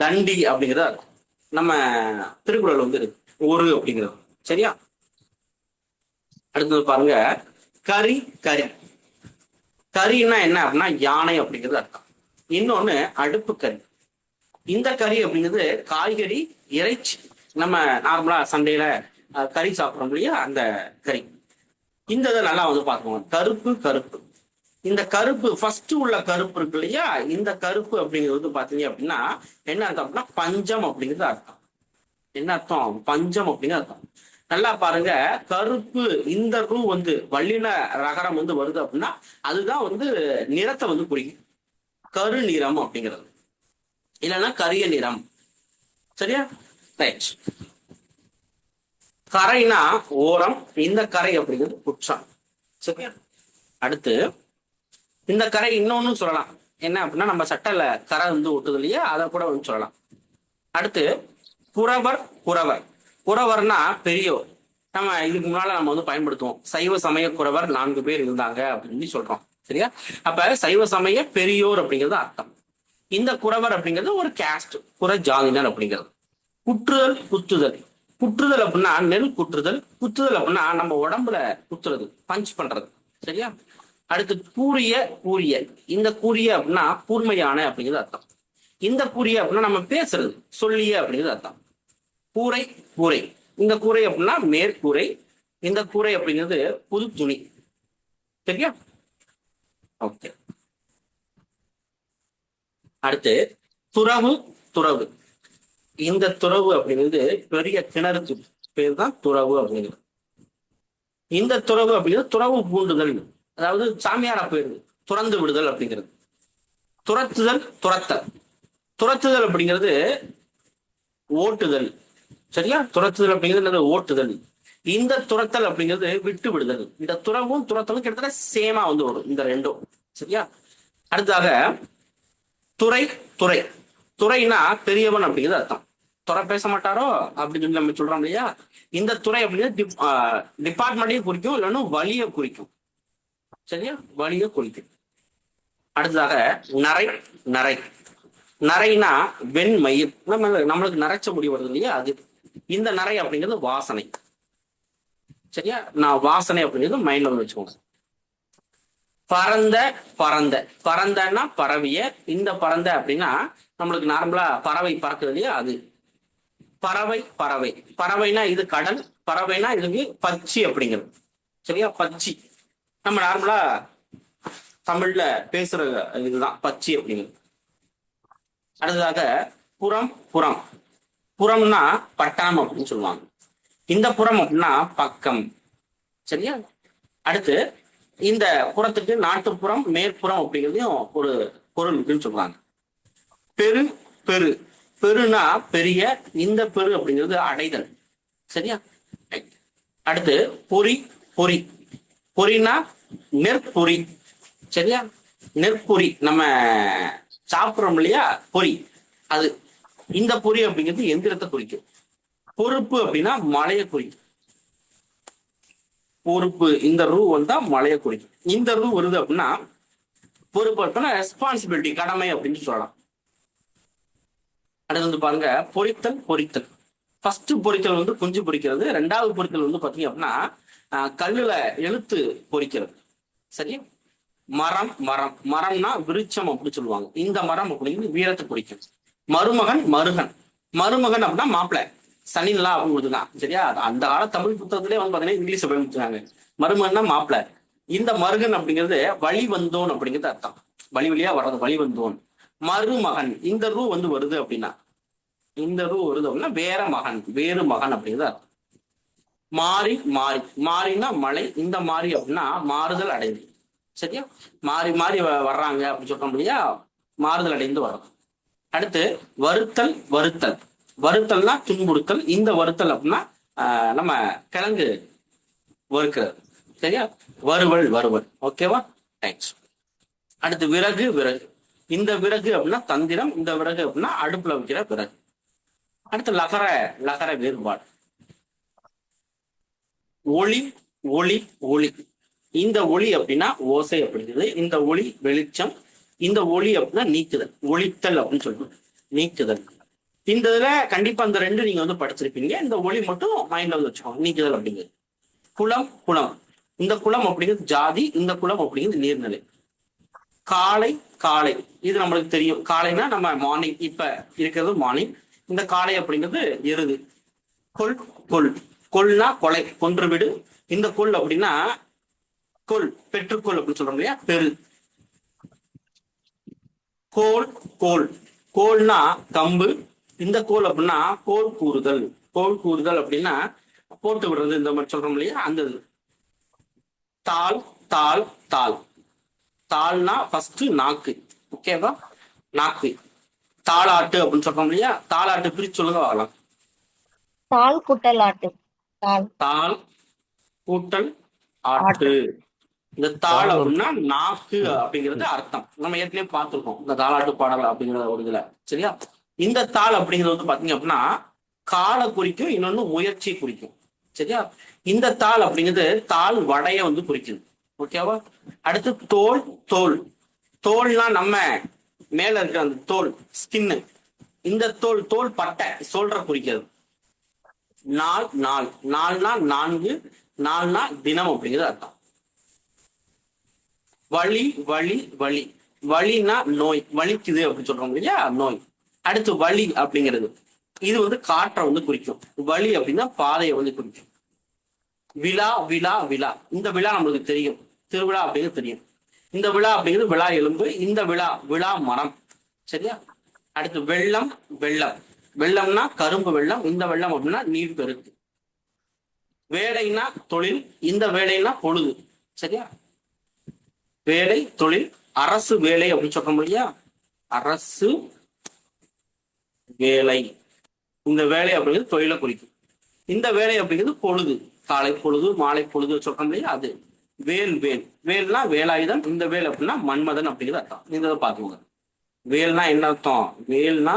தண்டி அப்படிங்கிறது அர்த்தம். நம்ம திருக்குறள் வந்து இருக்கு ஒரு அப்படிங்கிறது. சரியா? அடுத்தது பாருங்க, கரி கரி. கரின்னா என்ன அப்படின்னா யானை அப்படிங்கிறது அர்த்தம். இன்னொன்னு அடுப்பு கறி. இந்த கறி அப்படிங்கிறது காய்கறி இறைச்சி. நம்ம நார்மலா சண்டையில கறி சாப்பிட்றோம் இல்லையா, அந்த கறி. இந்த இதை நல்லா வந்து பார்க்கணும். கருப்பு கருப்பு. இந்த கருப்பு ஃபர்ஸ்ட் உள்ள கருப்பு இருக்கு இல்லையா, இந்த கருப்பு அப்படிங்கிறது வந்து பாத்தீங்க அப்படின்னா என்ன அர்த்தம் அப்படின்னா பஞ்சம் அப்படிங்கிறது அர்த்தம். என்ன அர்த்தம்? பஞ்சம் அப்படிங்கிறது அர்த்தம். நல்லா பாருங்க, கருப்பு இந்த ரூ வந்து வல்லின ரகரம் வந்து வருது அப்படின்னா அதுதான் வந்து நிறத்தை வந்து குறிக்கும். கரு நிறம் அப்படிங்கிறது இல்லைன்னா கரிய நிறம். சரியா? ரைட். கரைனா ஓரம். இந்த கரை அப்படிங்கிறது குற்றம். சரியா? அடுத்து இந்த கரை இன்னொன்னு சொல்லலாம். என்ன அப்படின்னா நம்ம சட்டையில கரை வந்து ஒட்டுது இல்லையா, அதை கூட வந்து சொல்லலாம். அடுத்து குறவர் குறவர். குறவர்னா பெரியவர். நம்ம இதுக்கு முன்னால நம்ம வந்து பயன்படுத்துவோம். சைவ சமய குறவர் 4 பேர் இருந்தாங்க அப்படின்னு சொல்றோம். சரியா? அப்ப சைவ சமய பெரியோர் அப்படிங்கிறது அர்த்தம். இந்த குறவர் அப்படிங்கிறது ஒரு கேஸ்ட், குற ஜாதியினர் அப்படிங்கிறது. குற்றுதல் குத்துதல். குற்றுதல் அப்படின்னா நெல் குற்றுதல். குத்துதல் அப்படின்னா நம்ம உடம்புல குத்துறது, பஞ்ச் பண்றது. சரியா? அடுத்து கூறிய கூறிய. இந்த கூறிய அப்படின்னா கூர்மையான அப்படிங்கிறது அர்த்தம். இந்த கூறிய அப்படின்னா நம்ம பேசுறது, சொல்லிய அப்படிங்கிறது அர்த்தம். கூரை கூரை. இந்த கூரை அப்படின்னா மேற்கூரை. இந்த கூரை அப்படிங்கிறது புது துணி. சரியா? ஓகே. அடுத்து துறவு துறவு. இந்த துறவு அப்படிங்கிறது பெரிய கிணறுக்கு பேர் தான் துறவு அப்படிங்கிறது. இந்த துறவு அப்படிங்கிறது துறவு பூண்டுதல், அதாவது சாமியாரா போயிருது, துறந்து விடுதல் அப்படிங்கிறது. துரத்துதல் துரத்தல். துரத்துதல் அப்படிங்கிறது ஓட்டுதல். சரியா? துரத்துதல் அப்படிங்கிறது ஓட்டுதல். இந்த துரத்தல் அப்படிங்கிறது விட்டு விடுதல். இந்த துறவும் துரத்தலும் கிட்டத்தட்ட சேமா வந்து வரும் இந்த ரெண்டும். சரியா? அடுத்ததாக துறை துறை. துறைனா பெரியவன் அப்படிங்கிறது அர்த்தம். துறை பேச மாட்டாரோ அப்படின்னு சொல்லி நம்ம சொல்றோம் இல்லையா, இந்த துறை அப்படிங்கிறது டிபார்ட்மெண்ட்டையும் குறிக்கும், இல்லைன்னா வழியை குறிக்கும். சரியா? வழியை குறிக்கும். அடுத்ததாக நரை நரை. நரைனா வெண்மயிர். நம்மளுக்கு நரைச்ச முடி வருது இல்லையா, அது. இந்த நரை அப்படிங்கிறது வாசனை. சரியா? நான் வாசனை அப்படிங்கிறது மைண்ட்ல வந்து வச்சுக்கோங்க. பரந்த பறந்த. பறந்தன்னா பறவைய. இந்த பறந்த அப்படின்னா நம்மளுக்கு நார்மலா பறவை பறக்குது இல்லையா, அது. பறவை பறவை. பறவைனா இது கடல். பறவைனா இதுக்கு பச்சி அப்படிங்கிறது. சரியா? பச்சி. நம்ம நார்மலா தமிழ்ல பேசுற இதுதான் பச்சி அப்படிங்கிறது. அடுத்ததாக புறம் புறம். புறம்னா பட்டணம் அப்படின்னு சொல்லுவாங்க. இந்த புறம் அப்படின்னா பக்கம். சரியா? அடுத்து இந்த புறத்துக்கு நாட்டுப்புறம் மேற்புறம் அப்படிங்கிறதையும் ஒரு பொருள் இருக்குன்னு சொல்றாங்க. பெரு பெரு. பெருனா பெரிய. இந்த பெரு அப்படிங்கிறது அடைதல். சரியா? அடுத்து பொறி பொறி. பொறினா நெற்பொறி. சரியா? நெற்பொறி நம்ம சாப்பிட்றோம் இல்லையா, பொறி, அது. இந்த பொறி அப்படிங்கிறது எந்திரத்தை குறிக்கும். பொறுப்பு அப்படின்னா மழையை குறிக்கும். பொறுப்பு இந்த ரூ வந்தா மழையை குறிக்கும். இந்த ரூ வருது அப்படின்னா பொறுப்பு அப்படின்னா ரெஸ்பான்சிபிலிட்டி, கடமை அப்படின்னு சொல்லலாம். அடுத்து வந்து பாருங்க, பொறித்தல் பொறித்தல். ஃபர்ஸ்ட் பொறித்தல் வந்து குஞ்சு பொறிக்கிறது. ரெண்டாவது பொறித்தல் வந்து பாத்தீங்க அப்படின்னா கல்லுல எழுத்து பொறிக்கிறது. சரியா? மரம் மரம். மரம்னா விருட்சம் அப்படின்னு சொல்லுவாங்க. இந்த மரம் அப்படிங்கிறது வீரத்தை குறிக்கும். மருமகன் மருகன். மருமகன் அப்படின்னா மாப்பிள்ளை. சனின்லா அப்படின்னு கொடுத்துருக்கான். சரியா? அந்த கால தமிழ் புத்தகத்திலே வந்து பாத்தீங்கன்னா இங்கிலீஷை பயன்படுத்துறாங்க. மருமகன்னா மாப்பிள்ள. இந்த மருகன் அப்படிங்கிறது வழி வந்தோன் அப்படிங்கிறது அர்த்தம். வழி வழியா வர்றது வழி வந்தோன். மருமகன் இந்த ரூ வந்து வருது அப்படின்னா, இந்த ரூ வருது அப்படின்னா வேற மகன், வேறு மகன் அப்படிங்கிறது அர்த்தம். மாறி மாறி மாறினா மழை. இந்த மாறி அப்படின்னா மாறுதல் அடைந்து. சரியா? மாறி மாறி வர்றாங்க அப்படின்னு சொல்றோம் இல்லையா? மாறுதல் அடைந்து வரும். அடுத்து வருத்தல் வருத்தல். வருத்தல்னா துன்புறுத்தல். இந்த வருத்தல் அப்படின்னா நம்ம கிழங்கு வறுக்கிறது. சரியா? வறுவல் வறுவல். ஓகேவா? தேங்க்ஸ். அடுத்து விறகு விறகு. இந்த விறகு அப்படின்னா தந்திரம். இந்த விறகு அப்படின்னா அடுப்புல வைக்கிற விறகு. அடுத்து லகர லகர வேறுபாடு. ஒளி ஒளி ஒளி. இந்த ஒளி அப்படின்னா ஓசை அப்படிங்கிறது. இந்த ஒளி வெளிச்சம். இந்த ஒளி அப்படின்னா நீக்குதல். ஒளித்தல் அப்படின்னு சொல்லுவோம். நீக்குதல். இந்த இதுல கண்டிப்பா அந்த ரெண்டு நீங்க வந்து படிச்சிருப்பீங்க. இந்த ஒளி மட்டும் மைண்ட்ல வந்து வச்சுக்கோங்க. நீக்குதல் அப்படிங்கிறது. குளம் குளம். இந்த குளம் அப்படிங்கிறது ஜாதி. இந்த குளம் அப்படிங்கிறது நீர்நிலை. காலை காலை. இது நம்மளுக்கு தெரியும். காலைனா நம்ம மார்னிங். இப்ப இருக்கிறது மார்னிங். இந்த காலை அப்படிங்கிறது எருது. கொல் கொல். கொல்னா கொலை, கொன்று விடு. இந்த கொல் அப்படின்னா கொல், பெற்றுக்கொள் அப்படின்னு சொல்றோம் இல்லையா? பெரு. கோல் கோல். கோல்னா கம்பு. இந்த கோல் அப்படின்னா கோல் கூறுதல். கோல் கூறுதல் அப்படின்னா போட்டு விடுறது, இந்த மாதிரி சொல்றோம் இல்லையா? அந்த இது. தாள் தாள் தாள். தாள்னா ஃபர்ஸ்ட் நாக்கு. ஓகேவா? நாக்கு. தாளாட்டு அப்படின்னு சொல்றோம் இல்லையா? தாளாட்டு பிரிச்சு சொல்லுங்க வரலாம். தாள் கூட்டல் ஆட்டு. தாள் தாள் கூட்டல் ஆட்டு. ஆட்டு. இந்த தாள் அப்படின்னா நாக்கு அப்படிங்கிறது அர்த்தம். நம்ம ஏற்கனவே பார்த்திருக்கோம் இந்த தாளாட்டு பாடல் அப்படிங்கிற ஒரு இதுல. சரியா? இந்த தாள் அப்படிங்கிறது வந்து பாத்தீங்க அப்படின்னா காலை குறிக்கும், இன்னொன்னு முயற்சி குறிக்கும். சரியா? இந்த தாள் அப்படிங்கிறது தாள் வடைய வந்து குறிக்குது. ஓகேவா? அடுத்து தோல் தோல். தோல்னா நம்ம மேல இருக்கிற அந்த தோல், ஸ்கின்னு. இந்த தோல் தோல் பட்டை சொல்ற குறிக்கிறது. நாள் நாள். நாள்னா நான்கு. நாள்னா தினம் அப்படிங்கிறது அர்த்தம். வலி வலி வலி. வலினா நோய். வலிக்குது அப்படின்னு சொல்றோம் இல்லையா? நோய். அடுத்து வலி அப்படிங்கிறது இது வந்து காற்றை வந்து குறிக்கும். வலி அப்படின்னா பாதையை வந்து குறிக்கும். விழா விழா விழா. இந்த விழா நம்மளுக்கு தெரியும். திருவிழா அப்படிங்கிறது தெரியும். இந்த விழா அப்படிங்கிறது விழா எலும்பு. இந்த விழா விழா மரம். சரியா? அடுத்து வெள்ளம் வெள்ளம். வெள்ளம்னா கரும்பு வெள்ளம். இந்த வெள்ளம் அப்படின்னா நீர் பெருக்கு. வேலைனா தொழில். இந்த வேலைனா பொழுது. சரியா? வேலை தொழில். அரசு வேலை அப்படின்னு சொல்றோம் இல்லையா? அரசு வேலை. இந்த வேலை அப்படிங்கிறது தொழிலை குறிக்கும். இந்த வேலை அப்படிங்கிறது பொழுது. காலை பொழுது மாலை பொழுது சொல்றோம் இல்லையா? அது. வேல் வேல். வேல்னா வேலாயுதம். இந்த வேல் அப்படின்னா மன்மதன் அப்படிங்கிறது அர்த்தம். இந்த பாத்துக்கோங்க. வேல்னா என்ன அர்த்தம்? வேல்னா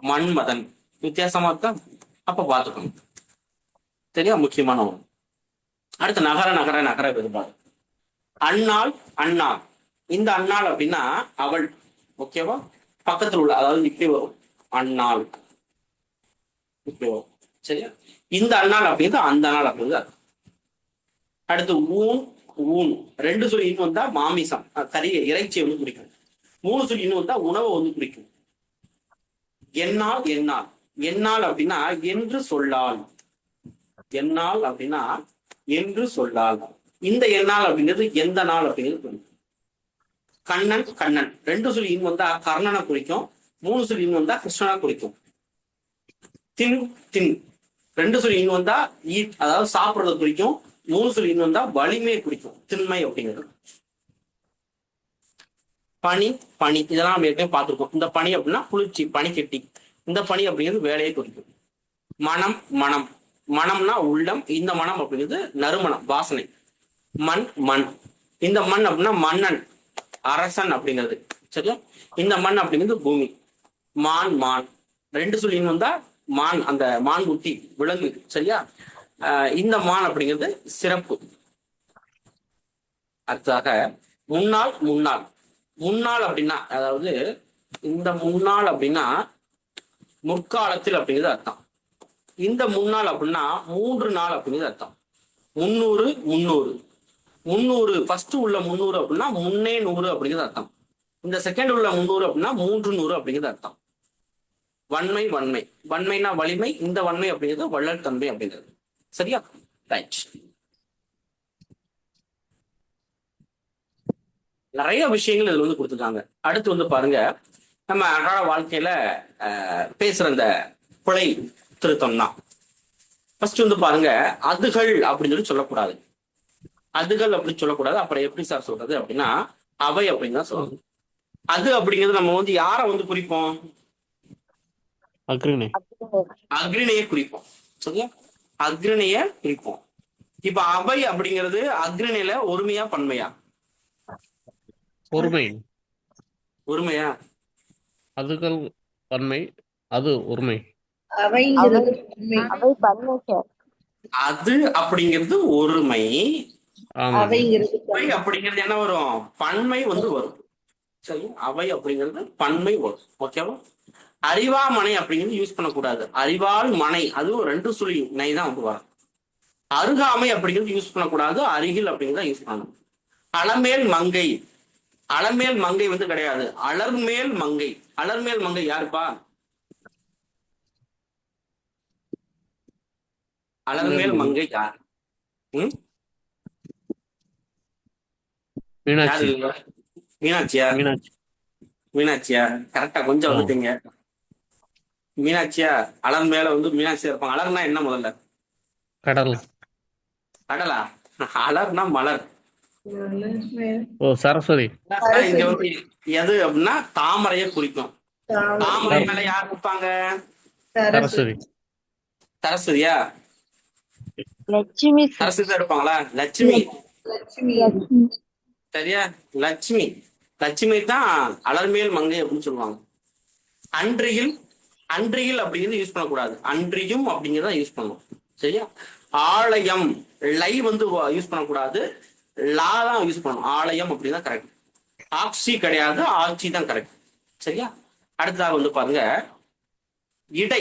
மன்மதன். வித்தியாசமா இருக்கா? அப்ப பாத்துக்கோங்க. சரியா? முக்கியமான ஒன்று. அடுத்து நகர நகர நகர வேறுபாடு. அண்ணாள் அண்ணாள். இந்த அண்ணாள் அப்படின்னா அவள். ஓகேவா? பக்கத்தில் உள்ள, அதாவது இப்படி வரும். அண்ணாள் இப்படி வரும். சரியா? இந்த அண்ணாள் அப்படிங்கிறது அந்த நாள் அப்படிங்கிறது. அடுத்து ஊன் ஊன். ரெண்டு சொல்லி இன்னும் வந்தா மாமிசம், கறி, இறைச்சியை வந்து குறிக்கும். மூணு சொல்லி இன்னும் வந்தா உணவை வந்து குறிக்கும். என்னால் என்னால். என்னால் அப்படின்னா என்று சொல்லால். என்னால் அப்படின்னா என்று சொல்லால். இந்த என்னால் அப்படிங்கிறது எந்த நாள் அப்படிங்கிறது குறிக்கும். கண்ணன் கண்ணன். ரெண்டு சொல்லி இன்னும் வந்தா கர்ணனை குறிக்கும். மூணு சொல்லி இன்னும் வந்தா கிருஷ்ணனா குறிக்கும். தின் தின். ரெண்டு சொல்லி இன்னும் வந்தா ஈட், அதாவது சாப்பிடுறத குறிக்கும். மூணு சொல்லி இன்னும் வந்தா வலிமையை குறிக்கும். திண்மை அப்படிங்கிறது. பனி பனி. இதெல்லாம் நம்ம ஏற்கனவே பார்த்திருக்கோம். இந்த பனி அப்படின்னா குளிர்ச்சி, பனி கட்டி. இந்த பனி அப்படிங்கிறது வேலையை குறிக்கும். மனம் மனம். மனம்னா உள்ளம். இந்த மனம் அப்படிங்கிறது நறுமணம், வாசனை. மண் மண். இந்த மண் அப்படின்னா மன்னன், அரசன் அப்படிங்கிறது. சரியா? இந்த மண் அப்படிங்கிறது பூமி. மான் மான். ரெண்டு சொல்லி இன்னும் வந்தா மான், அந்த மான் குட்டி, விலங்கு. சரியா? இந்த மான் அப்படிங்கிறது சிறப்பு. அடுத்ததாக முன்னாள் முன்னாள். முன்னாள் அப்படின்னா, அதாவது இந்த முன்னாள் அப்படின்னா முற்காலத்தில் அப்படிங்கிறது அர்த்தம். இந்த முன்னாள் அப்படின்னா 3 நாள் அப்படிங்கிறது அர்த்தம். 300 300. 300 ஃபர்ஸ்ட் உள்ள 300 அப்படின்னா முன்னே 100 அப்படிங்கிறது அர்த்தம். இந்த செகண்ட் உள்ள 300 அப்படின்னா 300 அப்படிங்கிறது அர்த்தம். வன்மை வன்மை, வன்மைனா வலிமை, இந்த வன்மை அப்படிங்கிறது வள்ளல் தன்மை அப்படிங்கிறது. சரியா? ரைட். நிறைய விஷயங்கள் இதுல வந்து கொடுத்துருக்காங்க. அடுத்து வந்து பாருங்க, நம்ம அன்றாட வாழ்க்கையில பேசுற இந்த பிழை திருத்தம்னா ஃபர்ஸ்ட் வந்து பாருங்க, அதுகள் அப்படின்னு சொல்லி சொல்லக்கூடாது. அதுகள் அப்படின்னு சொல்லக்கூடாது. அப்புறம் எப்படி சார் சொல்றது அப்படின்னா, அவை அப்படின்னு தான் சொல்லணும். அது அப்படிங்கிறது நம்ம வந்து யாரை வந்து குறிப்போம்? அக்ரிணை. அக்ரிணையை குறிப்போம். சரியா? அக்ரிணைய குறிப்போம். இப்ப அவை அப்படிங்கிறது அக்ரிணையில ஒருமையா பன்மையா? ஒருமை. ஒருமையா? அதுகள் பன்மை, அது ஒருமை. அவைங்கிறது உண்மை. அவை பன்மை சார். அது அப்படிங்கிறது ஒருமை. ஆமா. அவைங்கிறது அவை அப்படிங்கிறது என்ன வரும்? பன்மை வந்து வரும். சரி, அவை அப்படிங்கிறது பன்மை வரும். ஓகேவா? அறிவா மனை அப்படிங்கிறது யூஸ் பண்ணக்கூடாது. அறிவால் மனை, அதுவும் 2 சுழி நை தான் வந்து வரும். அருகாமை அப்படிங்கிறது யூஸ் பண்ணக்கூடாது. அருகில் அப்படிங்கிறத யூஸ் பண்ணணும். அளமேல் மங்கை, அளமேல் மங்கை வந்து கிடையாது. அலர்மேல் மங்கை. அலர்மேல் மங்கை யாருப்பா? அலர்மேல் மங்கை யார்? ம்? மீனாட்சி. யாரு? மீனாட்சியா? மீனாட்சி. மீனாட்சியா? கரெக்டா, கொஞ்சம் வந்துட்டீங்க. மீனாட்சியா? அலர் மேல வந்து மீனாட்சியா இருப்பாங்க. அலர்னா என்ன முதல்ல? கடல். கடலா? அலர்னா மலர். ஓ, சரஸ்வதி. இங்க வந்து எது அப்படின்னா தாமரையை குறிக்கும். தாமரை மேல யார் இருப்பாங்க? சரஸ்வதி. சரஸ்வதியா? லட்சுமி. சரஸ்வதி தான் இருப்பாங்களா? லட்சுமி. சரியா? லட்சுமி. லட்சுமி தான் அலர்மேல் மங்கை அப்படின்னு சொல்லுவாங்க. அன்றியில், அன்றியில் அப்படிங்கிறது யூஸ் பண்ணக்கூடாது. அன்றியும் அப்படிங்கிறத யூஸ் பண்ணணும். சரியா? ஆலயம், லை வந்து யூஸ் பண்ணக்கூடாது. லா தான் யூஸ் பண்ணணும். ஆலயம் அப்படின்னா கரெக்ட். ஆட்சி கிடையாது, ஆட்சி தான் கரெக்ட். சரியா? அடுத்ததாக வந்து பாருங்க, இடை.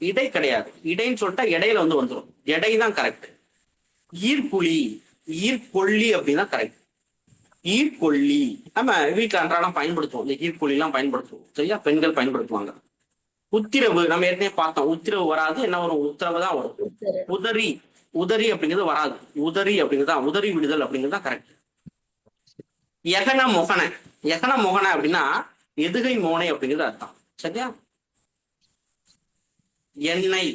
இடை கிடையாது. இடைன்னு சொல்லிட்டா இடையில வந்து வந்துடும். எடை தான் கரெக்ட். ஈர்ப்புலி, ஈர்ப்பொல்லி அப்படின்னா கரெக்ட். ஈர்ப்பொல்லி நம்ம வீட்டுல அன்றாடம் பயன்படுத்துவோம். இந்த ஈர்ப்பொல்லி எல்லாம் பயன்படுத்துவோம். சரியா? பெண்கள் பயன்படுத்துவாங்க. உத்திரவு நம்ம ஏற்கனவே பார்த்தோம். உத்திரவு வராது. என்ன வரும்? உத்தரவு தான் வரும். உதறி, உதறி அப்படிங்கிறது வராது. உதறி அப்படிங்கிறது உதறி விடுதல் அப்படிங்கிறது தான் கரெக்ட். எகன மொகன, எகன மொகன அப்படின்னா எதுகை மோனை அப்படிங்கிறது அர்த்தம். சரியா? எண்ணெய்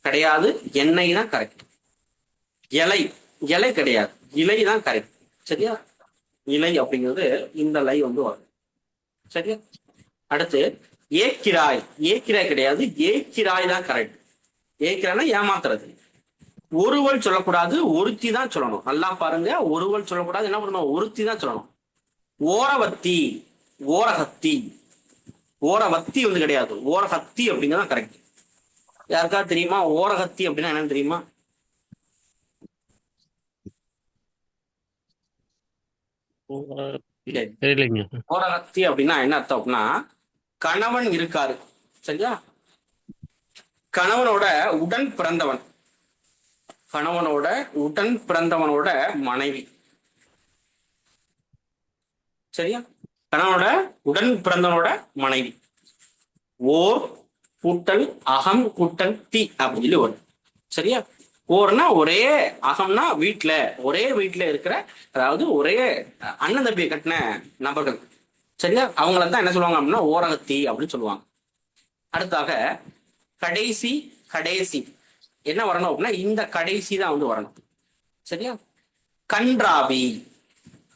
கிடையாது. எண்ணெய் தான் கரெக்ட். இலை, இலை கிடையாது. இலை தான் கரெக்ட். சரியா? இலை அப்படிங்கிறது இந்த லை வந்து வரும். சரியா? அடுத்து ஏக்கிராய், ஏக்கிராய் கிடையாது. ஏக்கிராய் தான் கரெக்ட். ஏக்கிராய்னா ஏமாத்துறது. ஒருவள் சொல்லக்கூடாது, ஒருத்தி தான் சொல்லணும். நல்லா பாருங்க, ஒருவள் சொல்லக்கூடாது. என்ன பண்ணணும்? ஒருத்தி தான் சொல்லணும். ஓரவத்தி, ஓரகத்தி. ஓரவத்தி வந்து கிடையாது. ஓரகத்தி அப்படிங்கிறது கரெக்ட். யாருக்காவது தெரியுமா ஓரகத்தி அப்படின்னா என்னன்னு தெரியுமா? தெரியலைங்க. ஓரகத்தி அப்படின்னா என்ன அர்த்தம் அப்படின்னா, கணவன் இருக்காரு. சரியா? கணவனோட உடன் பிறந்தவன், கணவனோட உடன் பிறந்தவனோட மனைவி. சரியா? கணவனோட உடன் பிறந்தவனோட மனைவி. ஓர் கூட்டல் அகம் கூட்டல் தி அப்படின்னு சொல்லி வரும். சரியா? ஓர்னா ஒரே, அகம்னா வீட்டுல, ஒரே வீட்டுல இருக்கிற, அதாவது ஒரே அண்ணன் தம்பியை கட்டின நபர்கள். சரியா? அவங்கள தான் என்ன சொல்லுவாங்க அப்படின்னா ஓரகத்தி அப்படின்னு சொல்லுவாங்க. அடுத்தாக கடைசி, கடைசி என்ன வரணும் அப்படின்னா இந்த கடைசி தான் வந்து வரணும். சரியா? கன்றாவி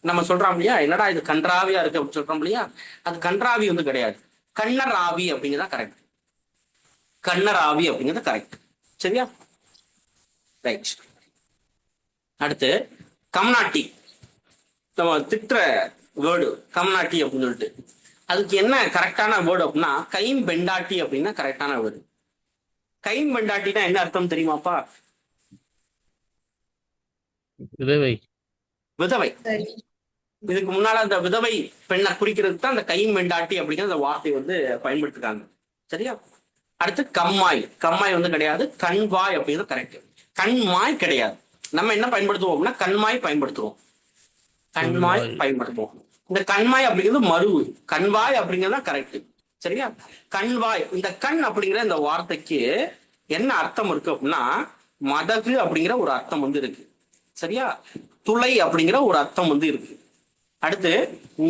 நம்ம சொல்றோம் இல்லையா, என்னடா இது கன்றாவியா இருக்கு அப்படின்னு சொல்றோம் இல்லையா, அது கன்றாவி வந்து கிடையாது. கண்ணராவி அப்படிங்கிறதா கரெக்ட். கண்ணராவி அப்படிங்கிறது கரெக்ட். சரியா? ரைட். அடுத்து கம்நாட்டி, நம்ம திட்டுற வேர்டு கம்நாட்டி அப்படின்னு சொல்லிட்டு, அதுக்கு என்ன கரெக்டான வேர்டு அப்படின்னா கைம்பெண்டாட்டி அப்படின்னா கரெக்டான வேர்டு. கைம்பெண்டாட்டினா என்ன அர்த்தம் தெரியுமாப்பா? விதவை. விதவை. இதுக்கு முன்னால அந்த விதவை பெண்ணை குறிக்கிறதுக்கு தான் அந்த கைம்பெண்டாட்டி அப்படிங்கிற அந்த வார்த்தை வந்து பயன்படுத்திருக்காங்க. சரியா? அடுத்து கம்மாய், கம்மாய் வந்து கிடையாது. கண்வாய் அப்படிங்கிறது கரெக்ட். கண்மாய் கிடையாது. நம்ம என்ன பயன்படுத்துவோம் அப்படின்னா கண்மாய் பயன்படுத்துவோம். கண்மாய் பயன்படுத்துவோம். இந்த கண்மாய் அப்படிங்கிறது மருவு. கண்வாய் அப்படிங்கிறது தான் கரெக்ட். சரியா? கண்வாய், இந்த கண் அப்படிங்கிற இந்த வார்த்தைக்கு என்ன அர்த்தம் இருக்கு அப்படின்னா மதகு அப்படிங்கிற ஒரு அர்த்தம் வந்து இருக்கு. சரியா? துளை அப்படிங்கிற ஒரு அர்த்தம் வந்து இருக்கு. அடுத்து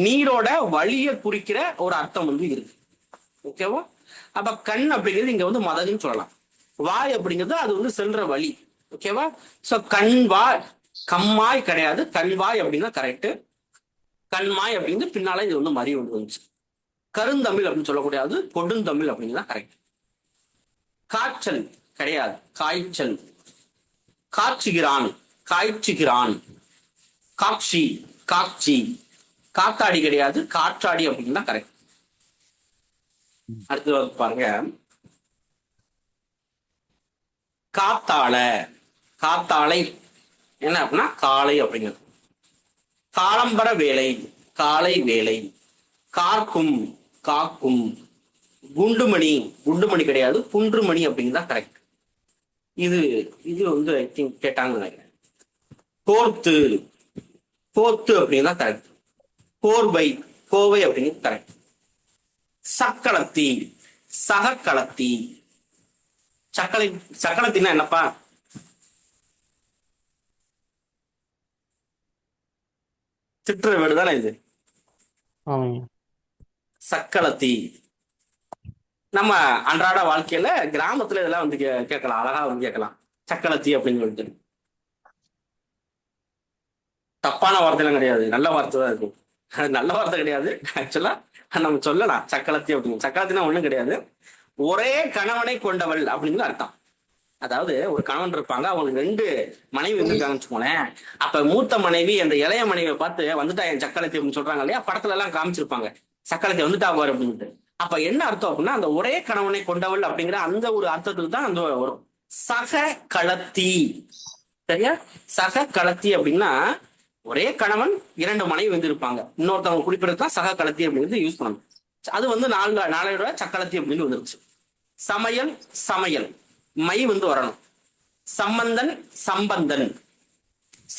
நீரோட வழியை குறிக்கிற ஒரு அர்த்தம் வந்து இருக்கு. ஓகேவா? அப்ப கண் அப்படிங்கிறது இங்க வந்து மதகுன்னு சொல்லலாம். வாய் அப்படிங்கிறது அது வந்து செல்ற வழி. ஓகேவா? சோ கண்வாய், கம்மாய் கிடையாது, கண்வாய் அப்படின்னா கரெக்ட். கண்மாய் அப்படிங்கிறது பின்னால இது வந்து மறி வந்து வந்துச்சு. கருந்தமிழ் அப்படின்னு சொல்லக்கூடியது கொடுந்தமிழ் அப்படிங்கிறதா கரெக்ட். காய்ச்சல் கிடையாது, காய்ச்சல். காய்ச்சுகிறான், காய்ச்சுகிறான். காட்சி, காட்சி. காத்தாடி கிடையாது, காற்றாடி அப்படின்னா கரெக்ட். அடுத்து பாருங்க, காத்தாள, காத்தாளை என்ன அப்படின்னா காலை அப்படிங்கிறது. காலம்பர வேலை, காலை வேலை. காக்கும், காக்கும். குண்டுமணி, குண்டுமணி கிடையாது, குன்றுமணி அப்படிங்கிறதா கரெக்ட். இது இது வந்து ஐ திங்க் கேட்டாங்கன்னு நினைக்கிறேன். கோர்த்து, கோர்த்து அப்படிங்கிறதா கரெக்ட். கோர்வை, கோவை அப்படிங்கிறது கரெக்ட். சக்களத்தி, சகக்களத்தி. சக்களை, சக்களத்தின்னா என்னப்பா? திட்டுற வீடு தானே இது. ஆமாங்க. சக்களத்தி. நம்ம அன்றாட வாழ்க்கையில கிராமத்துல இதெல்லாம் வந்து கேட்கலாம், அழகா வந்து கேட்கலாம். சக்களத்தி அப்படின்னு சொல்லிட்டு. தப்பான வார்த்தைலாம் கிடையாது, நல்ல வார்த்தை தான் இருக்கும். அது நல்ல வார்த்தை கிடையாது ஆக்சுவலா, நம்ம சொல்லலாம் சக்களத்தி அப்படின்னு. சக்களத்தினா ஒண்ணும் கிடையாது, ஒரே கணவனை கொண்டவள் அப்படின்னு அர்த்தம். அதாவது ஒரு கணவன் இருப்பாங்க, அவங்களுக்கு 2 மனைவி வந்திருக்காங்கன்னு வச்சுக்கோங்களேன். அப்ப மூத்த மனைவி அந்த இளைய மனைவியை பார்த்து வந்துட்டா என் சக்களத்தி அப்படின்னு சொல்றாங்க இல்லையா, படத்துல எல்லாம் காமிச்சிருப்பாங்க, சக்களத்தி வந்துட்டா பாரு அப்படின்ட்டு. அப்ப என்ன அர்த்தம் அப்படின்னா அந்த ஒரே கணவனை கொண்டவள் அப்படிங்கிற அந்த ஒரு அர்த்தத்துக்கு தான் அந்த வரும். சக களத்தி. சரியா? சக களத்தி அப்படின்னா ஒரே கணவன் 2 மனைவி வந்து இருப்பாங்க, இன்னொருத்தவங்க குறிப்பிடறது தான் சக களத்தி அப்படிங்கிறது யூஸ் பண்ணணும். அது வந்து நாளையோட சக்களத்தி அப்படின்னு வந்துருச்சு. சமையல், சமையல். மை வந்து வரணும். சம்பந்தன், சம்பந்தன்.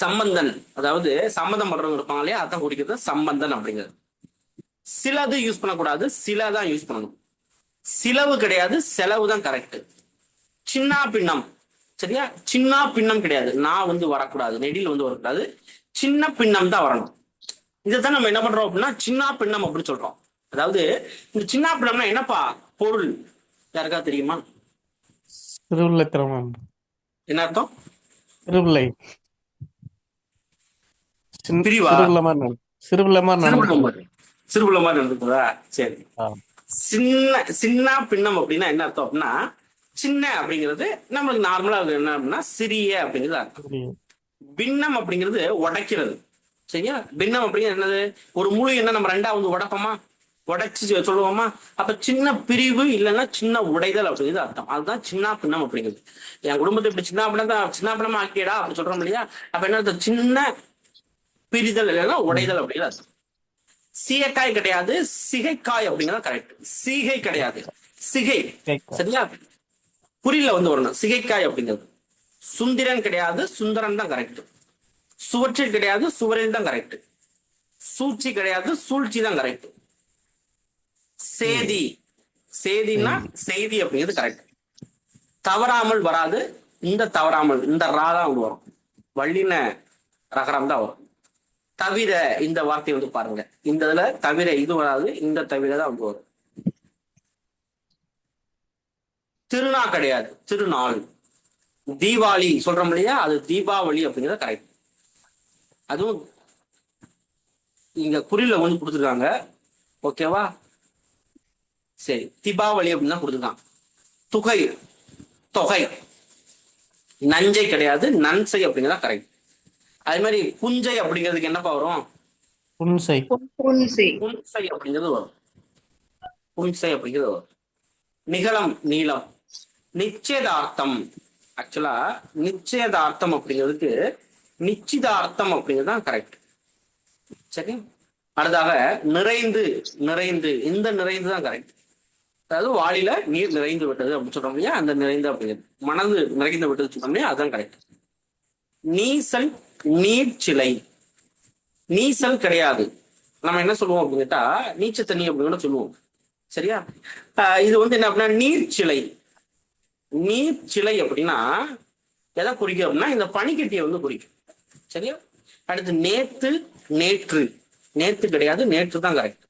சம்பந்தன் அதாவது சம்மந்தம் பண்றவங்க இருப்பாங்க இல்லையா, அதான் குறிக்கிறது சம்பந்தன் அப்படிங்கிறது. சிலது யூஸ் பண்ணக்கூடாது, சில தான் யூஸ் பண்ணணும். சிலவு கிடையாது, செலவு தான் கரெக்ட். சின்ன பின்னம். சரியா? சின்ன பின்னம் கிடையாது, நான் வந்து வரக்கூடாது, நெடில் வந்து வரக்கூடாது, சின்ன பின்னம் தான் வரணும். இதைத்தான் நம்ம என்ன பண்றோம் அப்படின்னா சின்ன பின்னம் அப்படின்னு சொல்றோம். அதாவது இந்த சின்ன பின்னம்னா என்னப்பா பொருள், யாருக்கா தெரியுமா? சிறுபிள்ளை திறமம். என்ன அர்த்தம்? சிறுபிள்ளை, பிரிவா? சிறுபிள்ளை மாதிரி, சிறுபிள்ளை மாதிரி நடந்து. சிறுபிள்ளை மாதிரி நடந்துக்குதா? சரி. ஆ. சின்ன, சின்ன பின்னம் அப்படின்னா என்ன அர்த்தம் அப்படின்னா சின்ன அப்படிங்கிறது நம்மளுக்கு நார்மலா என்ன அப்படின்னா சிறிய அப்படிங்கிறது அர்த்தம். பின்னம் அப்படிங்கிறது உடைக்கிறது. சரியா? பின்னம் அப்படிங்கிறது என்னது? ஒரு முழு என்ன நம்ம 2ஆ வந்து உடைப்போமா, உடைச்சு சொல்லுவோமா? அப்ப சின்ன பிரிவு இல்லைன்னா சின்ன உடைதல் அப்படிங்கிறது அர்த்தம். அதுதான் சின்ன பின்னம் அப்படிங்கிறது. என் குடும்பத்தை இப்படி சின்ன பின்னமா ஆக்கியடா அப்படி சொல்றோம் இல்லையா, அப்ப என்ன அர்த்தம்? சின்ன பிரிதல் இல்லைன்னா உடைதல் அப்படிங்கிறது அர்த்தம். சீயக்காய் கிடையாது, சிகைக்காய் அப்படிங்கிறது கரெக்ட். சீகை கிடையாது, சிகை. சரியா? குறியில வந்து வரணும் சிகைக்காய் அப்படிங்கிறது. சுந்திரன் கிடையாது, சுந்தரன் தான் கரெக்ட். சுவற்றில் கிடையாது, சுவரில் தான் கரெக்ட். சூழ்ச்சி கிடையாது, சூழ்ச்சி தான் கரெக்ட். சேதி, சேதினா செய்தி அப்படிங்கிறது கரெக்ட். தவறாமல் வராது, இந்த தவறாமல் இந்த ரா தான் வந்து வரும், வள்ளின ரகரம் தான் வரும். தவிர, இந்த வார்த்தை வந்து பாருங்க, இந்த இதுல தவிர இது வராது, இந்த தவிர தான் வந்து வரும். திருநா கிடையாது, திருநாள். தீபாவளி சொல்றோம் இல்லையா, அது தீபாவளி அப்படிங்கிறது கரெக்ட். அதுவும் இங்க குறியில வந்து கொடுத்துருக்காங்க. ஓகேவா? சரி, தீபாவளி அப்படின்னு தான் கொடுத்துருக்கான். துகை, தொகை. நஞ்சை கிடையாது, நன்சை அப்படிங்கிறதா கரெக்ட். அதே மாதிரி புஞ்சை அப்படிங்கிறதுக்கு என்னப்பா வரும்? புன்சை. புன்சை. புன்சை அப்படிங்கிறது வரும். புன்சை அப்படிங்கிறது வரும். நிகழம், நீளம். நிச்சயதார்த்தம். ஆக்சுவலா நிச்சயதார்த்தம் அப்படிங்கிறதுக்கு நிச்சிதார்த்தம் அப்படிங்கிறது தான் கரெக்ட். சரி. அடுத்தாக நிறைந்து, நிறைந்து. இந்த நிறைந்து தான் கரெக்ட். அதாவது வாளில நீர் நிறைந்து விட்டது அப்படின்னு சொல்றோம் இல்லையா, அந்த நிறைந்து அப்படிங்கிறது. மனது நிறைந்து விட்டது சொல்றோம் இல்லையா, அதுதான் கரெக்ட். நீசல், நீர்ச்சிலை. நீசல் கிடையாது, நம்ம என்ன சொல்லுவோம் அப்படின்னு கேட்டா நீச்ச தண்ணி அப்படின்னு சொல்லுவோம். சரியா? இது வந்து என்ன அப்படின்னா நீர்ச்சிலை. நீர்ச்சிலை அப்படின்னா எதை குறிக்கும் அப்படின்னா இந்த பனிக்கட்டியை வந்து குறிக்கும். சரியா? அடுத்து நேத்து, நேற்று. நேத்து கிடையாது, நேற்று தான் கரெக்ட்.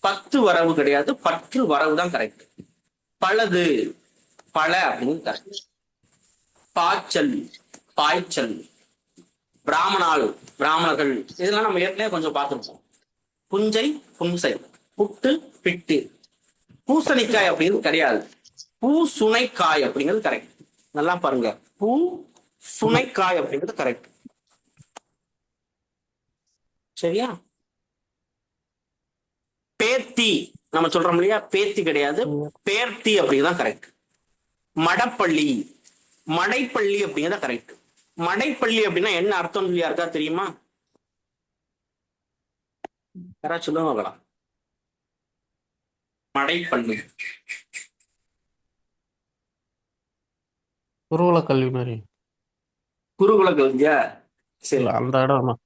பத்து வரவு கிடையாது, பற்று வரவு தான் கரெக்ட். பலது, பல அப்படின்னு கரெக்ட். பாய்ச்சல், பாய்ச்சல். பிராமணால், பிராமணர்கள், இதெல்லாம் நம்ம ஏற்கனவே கொஞ்சம் பார்த்துருப்போம். புஞ்சை, புன்சை. புட்டு, பிட்டு. பூசணிக்காய் அப்படிங்கிறது கிடையாது, பூ சுனைக்காய் அப்படிங்கிறது கரெக்ட். நல்லா பாருங்க, பூ சுனைக்காய் அப்படிங்கிறது கரெக்ட். சரியா? பேத்தி நம்ம சொல்றோம் இல்லையா, பேத்தி கிடையாது, பேர்த்தி அப்படிங்கிறதான் கரெக்ட். மடப்பள்ளி, மடைப்பள்ளி அப்படிங்கிறத கரெக்ட். மடைப்பள்ளி அப்படின்னா என்ன அர்த்தம் யாருக்கா தெரியுமா? யாராச்சும் சொல்லுங்க பார்க்கலாம். மடைப்பள்ளி குருகுல கல்வி மாதிரி. குருகுல கல்வியா? சரி. இல்ல, அந்த இடம் தான்.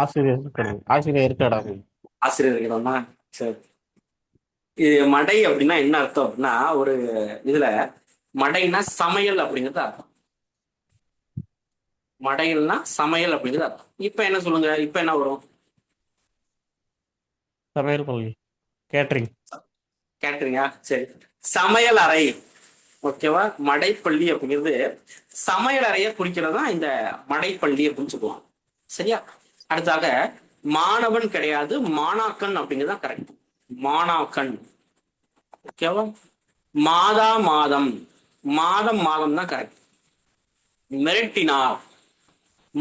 ஆசிரியர் இருக்கணும், ஆசிரியர் இருக்க இடம். ஆசிரியர் இருக்கிறோமா? சரி. இது மடை அப்படின்னா என்ன அர்த்தம் அப்படின்னா, ஒரு இதுல மடைனா சமையல் அப்படிங்கிறது அர்த்தம். மடையல்னா சமையல் அப்படிங்கிறது அர்த்தம். இப்ப என்ன சொல்லுங்க, இப்ப என்ன வரும்? சமையல் பள்ளி, கேட்டரிங். கேட்டரிங்கா? சரி. சமையல் அறை. ஓகேவா? மடைப்பள்ளி அப்படிங்கிறது சமையல் அறையை குறிக்கிறது தான் இந்த மடைப்பள்ளி அப்படின்னு சொல்லுவாங்க. சரியா? அடுத்தாக மாணவன் கிடையாது, மாணாக்கன் அப்படிங்கிறது தான் கரெக்ட். மாணாக்கன். ஓகேவா? மாதா, மாதம். மாதம், மாதம் தான் கரெக்ட். மிரட்டினார்,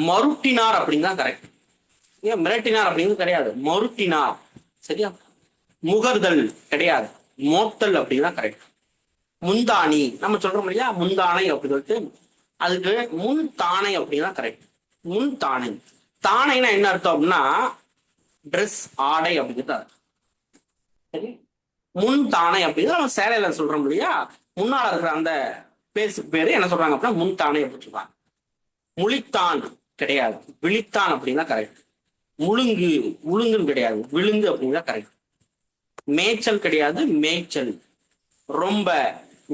மருட்டினார் அப்படிங்கிறது கரெக்ட். ஏன் மிரட்டினார் அப்படிங்கிறது கிடையாது, மருட்டினார். சரியா? முகர்தல் கிடையாது, மோத்தல் அப்படிங்கிறது கரெக்ட். முந்தாணி நம்ம சொல்றோம் இல்லையா, முந்தானை அப்படின்னு சொல்லிட்டு, அதுக்கு முன் தானை அப்படிங்கிறது கரெக்ட். முன் தானை. தானைனா என்ன அர்த்தம் அப்படின்னா ட்ரெஸ், ஆடை அப்படிங்கிறது அர்த்தம். சரி? முன் தானை அப்படிங்கிறது நம்ம சேலையில சொல்றோம் இல்லையா, முன்னால இருக்கிற அந்த பேரு என்ன சொல்றாங்க அப்படின்னா முன் தானை அப்படின்னு சொல்றாங்க. முழித்தான் கிடையாது, விழித்தான் அப்படின்னா கரெக்ட். முழுங்கு, முழுங்குன்னு கிடையாது, விழுங்கு அப்படின்னா கரெக்ட். மேய்ச்சல் கிடையாது, மேய்ச்சல். ரொம்ப,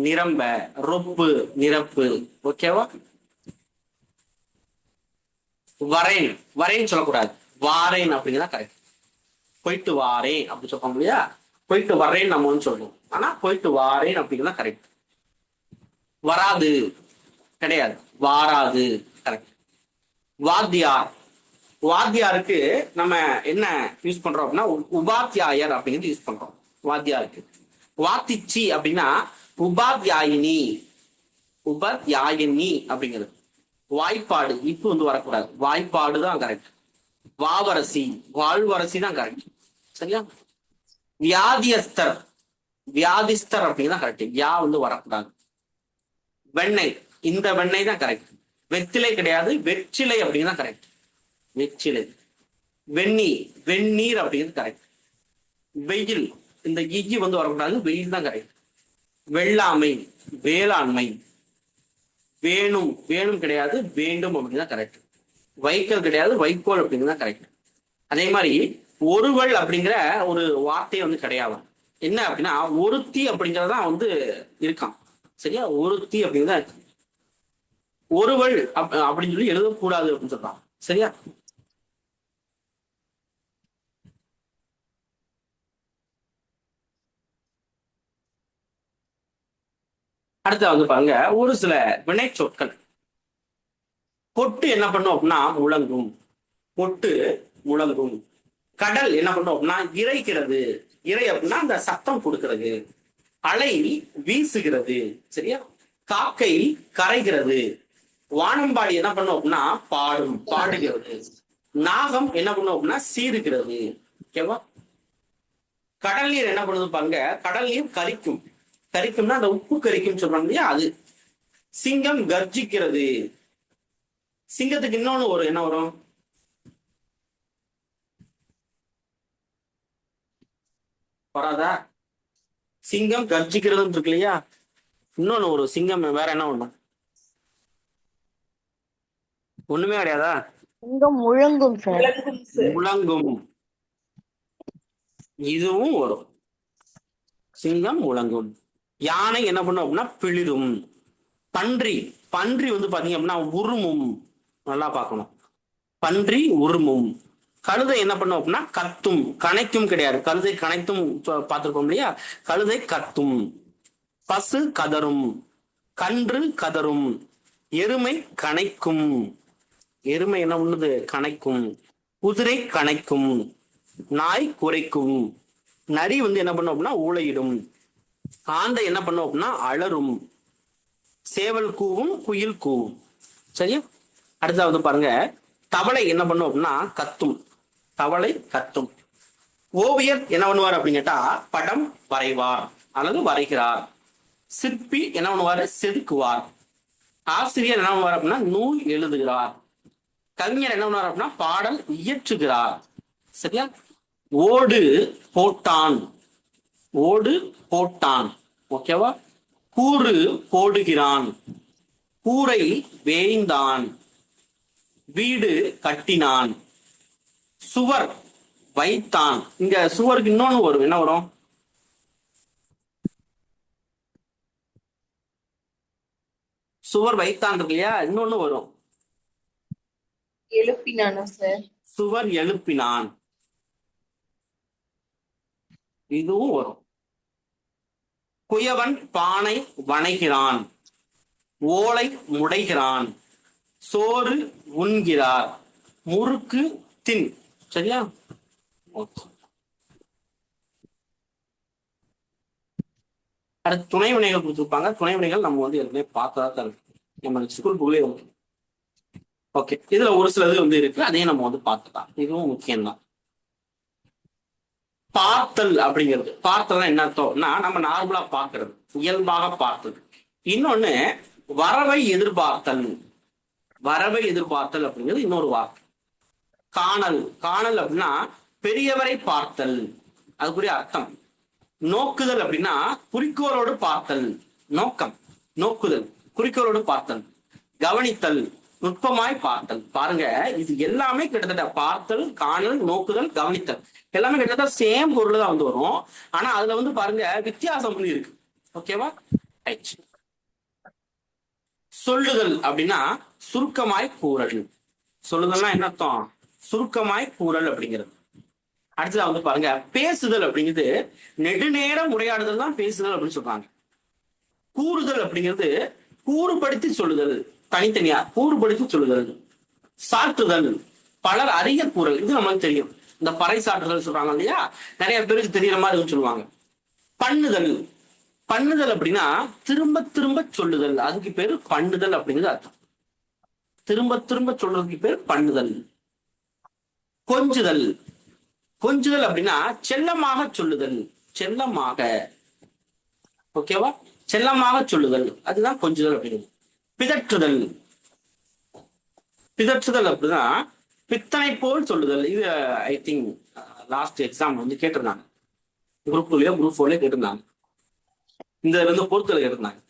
நிரம்ப, ரொப்பு, நிரப்பு. ஓகேவா? வரேன், வரேன்னு சொல்லக்கூடாது, வாரேன் அப்படிங்கிறதா கரெக்ட். போயிட்டு வாரேன் அப்படி சொல்றோம் இல்லையா, போயிட்டு வரேன்னு நம்ம வந்து சொல்றோம், ஆனா போயிட்டு வாரேன் அப்படிங்கிறதா கரெக்ட். வராது கிடையாது, வாராது கரெக்ட். வாத்தியார். வாத்தியாருக்கு நம்ம என்ன யூஸ் பண்றோம் அப்படின்னா உபாத்தியாயர் அப்படிங்கிறது யூஸ் பண்றோம் வாத்தியாருக்கு. வாத்திச்சி அப்படின்னா உபாத்தியாயினி, உபாத்தியாயினி அப்படிங்கிறது. வாய்ப்பாடு, இப்ப வந்து வரக்கூடாது, வாய்ப்பாடு தான் கரெக்ட். வாவரசி, வாழ்வரசி தான் கரெக்ட். சரியா? வியாதியஸ்தர், வியாதிஸ்தர் அப்படிங்கிறதான் கரெக்ட், யா வந்து வரக்கூடாது. வெண்ணெய், இந்த வெண்ணெய் தான் கரெக்ட். வெற்றிலை கிடையாது, வெற்றிலை அப்படிங்கிறதான் கரெக்ட். வெற்றிலை. வெந்நீர், வெந்நீர் அப்படிங்கிறது கரெக்ட். வெயில், இந்த இஜி வந்து வரக்கூடாது, வெயில் தான் கரெக்ட். வெள்ளாமை, வேளாண்மை. வேணும், வேணும் கிடையாது, வேண்டும் அப்படிங்கிறதான் கரெக்ட். வைக்கல் கிடையாது, வைக்கோல் அப்படிங்கிறதான் கரெக்ட். அதே மாதிரி ஒருவள் அப்படிங்கிற ஒரு வார்த்தையை வந்து கிடையாது. என்ன அப்படின்னா ஒருத்தி அப்படிங்கறதான் வந்து இருக்கான். சரியா? ஒருத்தி அப்படிங்கிறதா இருக்கு. ஒருவள் அப்படின்னு சொல்லி எழுதக்கூடாது அப்படின்னு சொல்றான். சரியா? அடுத்த வந்து பாருங்க, ஒரு சில வினை சொற்கள். பொட்டு என்ன பண்ணும் அப்படின்னா முழங்கும், பொட்டு முழங்கும். கடல் என்ன பண்ணும் அப்படின்னா இறைக்கிறது, இறை அப்படின்னா அந்த சத்தம் கொடுக்கிறது. அலை வீசுகிறது. சரியா? காக்கை கரைகிறது. வானம்பாடி என்ன பண்ணும் அப்படின்னா பாடும், பாடுகிறது. நாகம் என்ன பண்ணும் அப்படின்னா சீருகிறது. ஓகேவா? கடல் நீர் என்ன பண்ணுது பாருங்க, கடல் நீர் கரிக்கும். கரிக்கும்னா அந்த உப்பு கரிக்கும் சொல்றாங்க இல்லையா, அது. சிங்கம் கர்ஜிக்கிறது. சிங்கத்துக்கு இன்னொன்னு ஒரு என்ன வரும், வராதா? சிங்கம் கர்ஜிக்கிறதுன்னு இருக்கு இல்லையா, இன்னொன்னு ஒரு சிங்கம் வேற என்ன ஒண்ணு, ஒண்ணுமே கிடையாதா? சிங்கம் முழங்கும் சார். முழங்கும், இதுவும் வரும். சிங்கம் முழங்கும். யானை என்ன பண்ணும் அப்படின்னா பிளிரும். பன்றி பன்றி வந்து பாத்தீங்க அப்படின்னா உருமும். நல்லா பார்க்கணும். பன்றி உருமும். கழுதை என்ன பண்ணும் அப்படின்னா கத்தும். கனைக்கும் கிடையாது, கழுதை கனைத்தும் பார்த்திருக்கோம் இல்லையா. கழுதை கத்தும். பசு கதரும். கன்று கதரும். எருமை கனைக்கும். எருமை என்ன பண்ணுது? கனைக்கும். குதிரை கனைக்கும். நாய் குரைக்கும். நரி வந்து என்ன பண்ணும் அப்படின்னா ஊளையிடும். ஆந்தை என்ன பண்ணும் அப்படின்னா அலறும். சேவல் கூவும், குயில் கூவும். சரியா? அடுத்தாவது பாருங்க, தவளை என்ன பண்ணும் அப்படின்னா கத்தும். தவளை கத்தும். ஓவியர் என்ன பண்ணுவார் அப்படின்னு கேட்டா படம் வரைவார் அல்லது வரைகிறார். சிற்பி என்ன பண்ணுவாரு? செதுக்குவார். ஆசிரியர் என்ன பண்ணுவார் அப்படின்னா நூல் எழுதுகிறார். கவிஞர் என்ன பண்ணுவார் அப்படின்னா பாடல் இயற்றுகிறார். சரியா? ஓடு போட்டான். ஓடு போட்டான். ஓகேவா? கூறு போடுகிறான். கூரை வேய்ந்தான். வீடு கட்டினான். சுவர் வைத்தான். இங்க சுவருக்கு இன்னொன்னு வரும். என்ன வரும்? சுவர் வைத்தான் இருக்கு இல்லையா, இன்னொன்னு வரும். எழுப்பினானா சார்? சுவர் எழுப்பினான். இதுவும் வரும். குயவன் பானை வணைகிறான். ஓலை முடைகிறான். சோறு உண்கிறார். முறுக்கு தின். சரியா? அடுத்து துணை வினைகள் கொடுத்துருப்பாங்க. துணை வினைகள் நம்ம வந்து ஏற்கனவே பார்த்ததா தான் இருக்கு. நம்ம ஸ்கூல் புக்லேயே வந்து ஓகே, இதுல ஒரு சிலது வந்து இருக்கு, அதையும் நம்ம வந்து பார்த்துக்கலாம். இதுவும் முக்கியம்தான். பார்த்தல் அப்படிங்கிறது, பார்த்தல் என்ன அர்த்தம்னா நம்ம நார்மலா பார்க்கறது, இயல்பாக பார்த்தது. இன்னொன்னு வரவை எதிர்பார்த்தல். வரவை எதிர்பார்த்தல் அப்படிங்கிறது இன்னொரு வார்த்தை. காணல். காணல் அப்படின்னா பெரியவரை பார்த்தல், அதுக்குரிய அர்த்தம். நோக்குதல் அப்படின்னா குறிக்கோளோடு பார்த்தல். நோக்கம், நோக்குதல், குறிக்கோளோடு பார்த்தல். கவனித்தல், நுட்பமாய் பார்த்தல். பாருங்க, இது எல்லாமே கிட்டத்தட்ட பார்த்தல், காணல், நோக்குதல், கவனித்தல் எல்லாமே கிட்டத்தட்ட சேம் பொருள் தான் வந்து வரும். ஆனா அதுல வந்து பாருங்க வித்தியாசம் வந்து இருக்கு. ஓகேவா? சொல்லுதல் அப்படின்னா சுருக்கமாய் கூறல். சொல்லுதல்னா என்ன அர்த்தம்? சுருக்கமாய் கூறல் அப்படிங்கிறது. அடுத்ததா வந்து பாருங்க பேசுதல் அப்படிங்கிறது நெடுநேரம் உரையாடுதல் தான் பேசுதல் அப்படின்னு சொல்றாங்க. கூறுதல் அப்படிங்கிறது கூறுபடுத்தி சொல்லுதல், தனித்தனியா கூறுபடுத்தி சொல்லுதல். சாற்றுதல் பலர் அறிய கூறல், இது நமக்கு தெரியும். இந்த பறை சாற்றுதல் சொல்றாங்க இல்லையா, நிறைய பேருக்கு தெரியற மாதிரி சொல்லுவாங்க. பண்ணுதல். பண்ணுதல் அப்படின்னா திரும்ப திரும்ப சொல்லுதல், அதுக்கு பேரு பண்ணுதல் அப்படிங்கிறது அர்த்தம். திரும்ப திரும்ப சொல்றதுக்கு பேர் பண்ணுதல். கொஞ்சுதல். கொஞ்சுதல் அப்படின்னா செல்லமாக சொல்லுதல், செல்லமாக. ஓகேவா? செல்லமாக சொல்லுதல், அதுதான் கொஞ்சுதல் அப்படிங்கிறது. பிதற்றுதல். பிதற்றுதல் அப்படின்னா பித்தனை போல் சொல்லுதல். இது ஐ திங்க் லாஸ்ட் எக்ஸாம் வந்து கேட்டிருந்தாங்க, குரூப் 2லயோ குரூப் 4லயோ கேட்டிருந்தாங்க. இந்த ரெண்டு பொருட்கள் கேட்டிருந்தாங்க.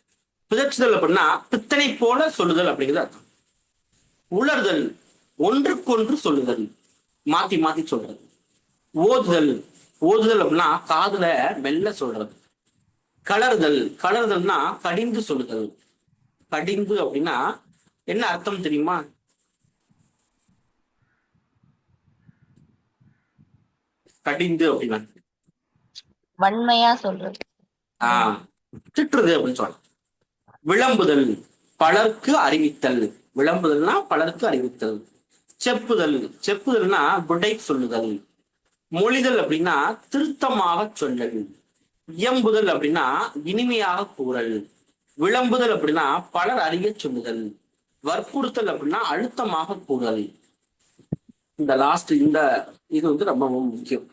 பிதற்றுதல் அப்படின்னா பித்தனை போல சொல்லுதல் அப்படிங்கிறது அர்த்தம். உளறுதல் ஒன்றுக்கொன்று சொல்லுதல், மாத்தி மாத்தி சொல்றது. ஓதுதல். ஓதுதல் அப்படின்னா காதுல மெல்ல சொல்றது. கலறுதல். கலறுதல்னா கடிந்து சொல்லுதல். கடிந்து அப்படின்னா என்ன அர்த்தம் தெரியுமா? கடிந்து அப்படின்னா வன்மையா சொல்றது. திட்டுறது அப்படின்னு சொல்ல. விளம்புதல் பலருக்கு அறிவித்தல். விளம்புதல்னா பலருக்கு அறிவித்தல். செப்புதல். செப்புதல்னா விடை சொல்லுதல். மொழிதல் அப்படின்னா திருத்தமாக சொல்லல். இயம்புதல் அப்படின்னா இனிமையாக கூறல். விளம்புதல் அப்படின்னா பலர் அறிய சொல்லுதல். வற்புறுத்தல் அப்படின்னா அழுத்தமாக கூறல். இந்த லாஸ்ட் இந்த இது வந்து ரொம்ப முக்கியம்.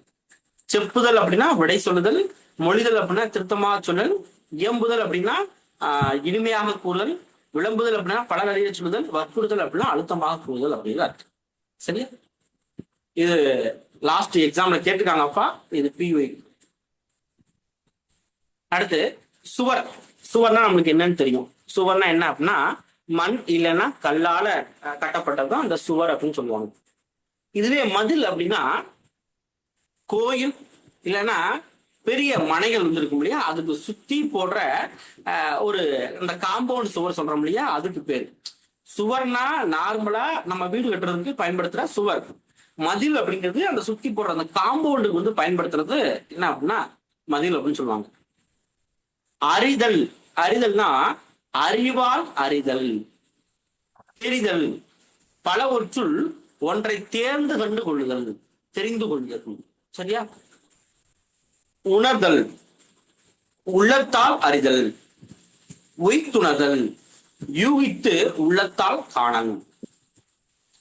செப்புதல் அப்படின்னா விடை சொல்லுதல். மொழிதல் அப்படின்னா திருத்தமாக சொல்லல். இயம்புதல் அப்படின்னா இனிமையாக கூறுதல். விளம்புதல் அப்படின்னா பலர் அறிய சொல்லுதல். வற்புறுத்தல் அப்படின்னா அழுத்தமாக கூறுதல் அப்படிங்கிற அர்த்தம். சரியா? இது லாஸ்ட் எக்ஸாம்ல கேட்டிருக்காங்கப்பா. இது பியூ. அடுத்து சுவர். சுவர்னா நம்மளுக்கு என்னன்னு தெரியும். சுவர்னா என்ன அப்படின்னா மண் இல்லைன்னா கல்லால கட்டப்பட்டதுதான் அந்த சுவர் அப்படின்னு சொல்லுவாங்க. இதுவே மதில் அப்படின்னா கோயில் இல்லைன்னா பெரிய மனைகள் வந்து இருக்கும் இல்லையா, அதுக்கு சுத்தி போடுற ஒரு இந்த காம்பவுண்ட் சுவர் சொல்றோம் இல்லையா, அதுக்கு பேரு சுவர்னா நார்மலா நம்ம வீடு கட்டுறதுக்கு பயன்படுத்துற சுவர். மதில் அப்படிங்கிறது அந்த சுத்தி போடுற அந்த காம்பவுண்டுக்கு வந்து பயன்படுத்துறது என்ன அப்படின்னா மதில் அப்படின்னு சொல்லுவாங்க. அறிதல், அறிதல்னா அறிவால் அறிதல், தெரிதல், பலவற்றுள் ஒன்றை தேர்ந்து கண்டு கொள்ளுதல், தெரிந்து கொள்ளுதல். சரியா? உணர்தல், உள்ளத்தால் அறிதல். உய்த்துணர்தல், யூகித்து உள்ளத்தால் காணல்.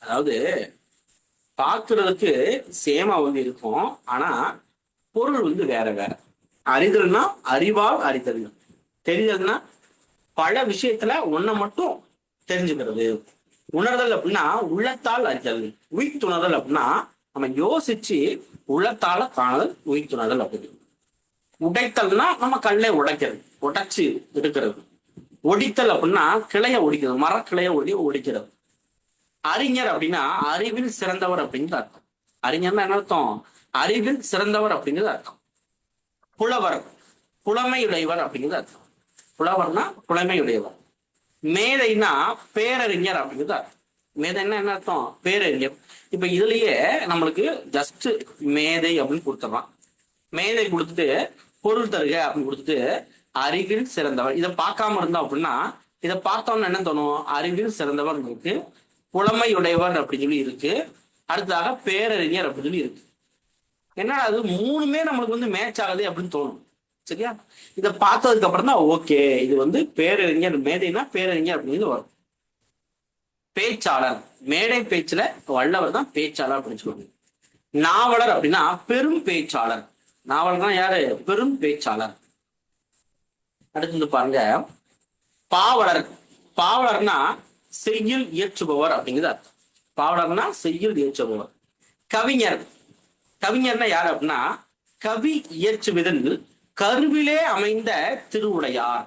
அதாவது பார்க்கறதுக்கு சேமா வந்து இருக்கும், ஆனா பொருள் வந்து வேற வேற. அறிதல்னா அறிவால் அறிதல், தெரிதல்னா பல விஷயத்துல ஒன்ன மட்டும் தெரிஞ்சுக்கிறது. உணர்தல் அப்படின்னா உள்ளத்தால் அறிதல். உய்த்துணர்தல் அப்படின்னா நம்ம யோசிச்சு உள்ளத்தால காணுதல் உய்த்துணர்தல் அப்படி. உடைத்தல்னா நம்ம கல்லை உடைக்கிறது, உடைச்சு எடுக்கிறது. ஒடித்தல் அப்படின்னா கிளைய ஒடிக்கிறது, மரக்கிளைய ஒடிக்கிறது. அறிஞர் அப்படின்னா அறிவில் சிறந்தவர் அப்படிங்கிறது அர்த்தம். அறிஞர்னா என்ன அர்த்தம்? அறிவில் சிறந்தவர் அப்படிங்கிறது அர்த்தம். புலவர், புலமையுடையவர் அப்படிங்கிறது அர்த்தம். புலவர்னா புலமையுடையவர். மேதைனா பேரறிஞர் அப்படிங்கிறது அர்த்தம். மேதைன்னா என்ன அர்த்தம்? பேரறிஞர். இப்ப இதுலயே நம்மளுக்கு ஜஸ்ட் மேதை அப்படின்னு கொடுத்துடலாம். மேதை கொடுத்துட்டு பொருள் தருக அப்படின்னு கொடுத்துட்டு அறிவில் சிறந்தவர் இதை பார்க்காம இருந்தோம் அப்படின்னா, இதை பார்த்தோம்னா என்ன தோணும்? அறிவில் சிறந்தவர் இருக்கு, புலமையுடையவர் அப்படின்னு சொல்லி இருக்கு, அடுத்ததாக பேரறிஞர் அப்படின்னு சொல்லி இருக்கு. என்ன அது மூணுமே நம்மளுக்கு வந்து மேட்ச் ஆகுது அப்படின்னு தோணும். சரியா? இதை பார்த்ததுக்கு அப்புறம் தான் ஓகே, இது வந்து பேரறிஞர், மேதைனா பேரறிஞர் அப்படின்னு வரும். பேச்சாளர், மேடை பேச்சுல வல்லவர் தான் பேச்சாளர் அப்படின்னு சொல்லுவாங்க. நாவலர் அப்படின்னா பெரும் பேச்சாளர். நாவலர் தான் யாரு? பெரும் பேச்சாளர். அடுத்து வந்து பாருங்க, பாவலர். பாவலர்னா செய்யுள் இயற்றுபவர் அப்படிங்கிறது அர்த்தம். பாவலர்னா செய்யுள் இயற்றுபவர். கவிஞர், கவிஞர்னா யாரு அப்படின்னா கவி இயற்றுவதில் கருவிலே அமைந்த திருவுடையார்.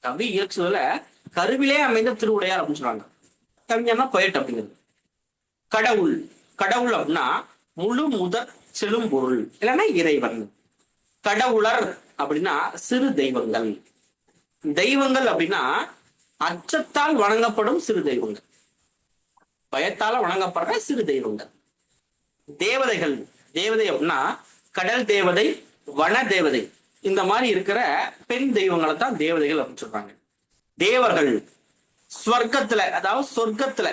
கவி இயற்றுவதில் கருவிலே அமைந்த திருவுடையார் அப்படின்னு சொல்றாங்க. கவிஞர்னா பொயட் அப்படிங்கிறது. கடவுள், கடவுள் அப்படின்னா முழு முதற் செலும் பொருள், இல்லைன்னா இறைவன். கடவுளர் அப்படின்னா சிறு தெய்வங்கள். தெய்வங்கள் அப்படின்னா அச்சத்தால் வணங்கப்படும் சிறு தெய்வங்கள், பயத்தால வணங்கப்படுற சிறு தெய்வங்கள். தேவதைகள், தேவதை அப்படின்னா கடல் தேவதை, வன தேவதை, இந்த மாதிரி இருக்கிற பெண் தெய்வங்களை தான் தேவதைகள் அப்படின்னு சொல்றாங்க. தேவர்கள் ஸ்வர்க்கத்துல, அதாவது சொர்க்கத்துல,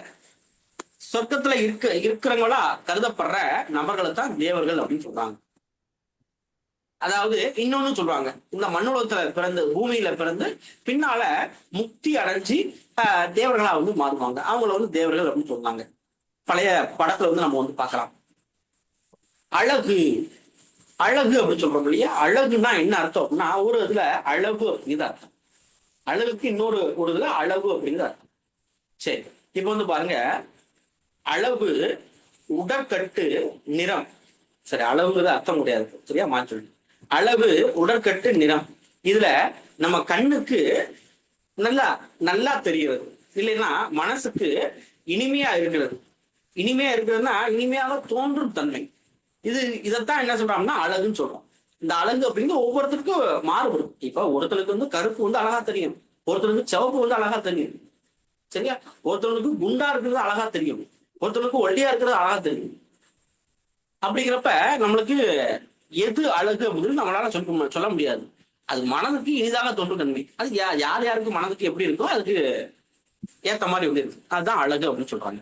சொர்க்கத்துல இருக்கிறவங்களா கருதப்படுற நபர்களை தான் தேவர்கள் அப்படின்னு சொல்றாங்க. அதாவது இன்னொன்னு சொல்றாங்க, இந்த மண்ணுலகத்துல பிறந்து பூமியில பிறந்து பின்னால முக்தி அடைஞ்சு தேவர்களா வந்து மாறுவாங்க, அவங்கள வந்து தேவர்கள் அப்படின்னு சொல்றாங்க. பழைய படத்துல வந்து நம்ம வந்து பார்க்கலாம். அழகு, அழகு அப்படின்னு சொல்றோம் இல்லையா, அழகுன்னா என்ன அர்த்தம் அப்படின்னா ஒரு இதுல அழகு அப்படிங்கிறது அர்த்தம். அழகுக்கு இன்னொரு ஒரு இதுல அழகு அப்படிங்கிறது அர்த்தம். சரி, இப்ப வந்து பாருங்க, அளவு, உடற்கட்டு, நிறம். சரி, அளவுங்கிறது அர்த்தம் முடியாது, சரியா? மாற்றி அளவு, உடற்கட்டு, நிறம். இதுல நம்ம கண்ணுக்கு நல்லா நல்லா தெரிகிறது, இல்லைன்னா மனசுக்கு இனிமையா இருக்கிறது. இனிமையா இருக்கிறதுனா இனிமையாக தோன்றும் தன்மை. இதைத்தான் என்ன சொல்றோம்னா அழகுன்னு சொல்றோம். இந்த அழகு அப்படிங்கிறது ஒவ்வொருத்தருக்கும் மாறுபடும். இப்ப ஒருத்தருக்கு வந்து கருப்பு வந்து அழகா தெரியும், ஒருத்தருக்கு சிவப்பு வந்து அழகா தெரியும். சரியா? ஒருத்தவனுக்கு குண்டா இருக்கிறது அழகா தெரியும், ஒருத்தவனுக்கு ஒல்லியா இருக்கிறது அழகா தெரியும். அப்படிங்கிறப்ப நம்மளுக்கு எது அழகு அப்படின்னு நம்மளால சொல்ல முடியாது. அது மனதுக்கு இனிதாக தோன்றும் தன்மை. அது யார் யாருக்கு மனதுக்கு எப்படி இருக்கோ அதுக்கு ஏத்த மாதிரி வந்து இருக்கு, அதுதான் அழகு அப்படின்னு சொல்றாங்க.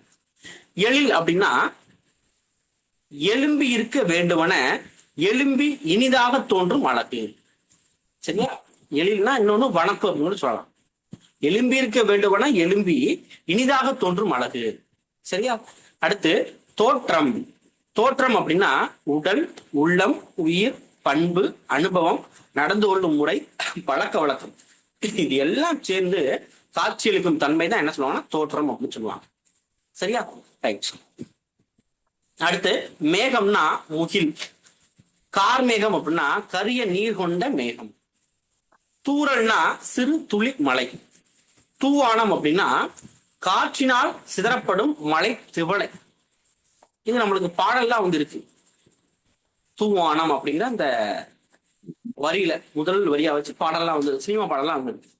எழில் அப்படின்னா எலும்பி இருக்க வேண்டுவன எலும்பி இனிதாக தோன்றும் அழகு. சரியா? எழில்னா இன்னொன்னு வனப்பு அப்படின்னு சொல்லலாம். எலும்பி இருக்க வேண்டுவன எலும்பி இனிதாக தோன்றும் அழகு. சரியா? அடுத்து தோற்றம். தோற்றம் அப்படின்னா உடல், உள்ளம், உயிர், பண்பு, அனுபவம், நடந்து கொள்ளும் முறை, பழக்க வழக்கம், இது எல்லாம் சேர்ந்து காட்சியளிக்கும் தன்மை தான் என்ன சொல்லுவாங்கன்னா தோற்றம் அப்படின்னு சொல்லுவாங்க. சரியா? ரைட். அடுத்து மேகம்னா முகில். கார்மேகம் அப்படின்னா கரிய நீர் கொண்ட மேகம். தூறல்னா சிறு துளி மழை. தூவானம் அப்படின்னா காற்றினால் சிதறப்படும் மழை திவலை. இது நம்மளுக்கு பாடல்லாம் வந்து இருக்கு. தூவானம் அப்படிங்கிற அந்த வரியில முதல் வரியா வச்சு பாடலாம் வந்து சினிமா பாடலாம் வந்து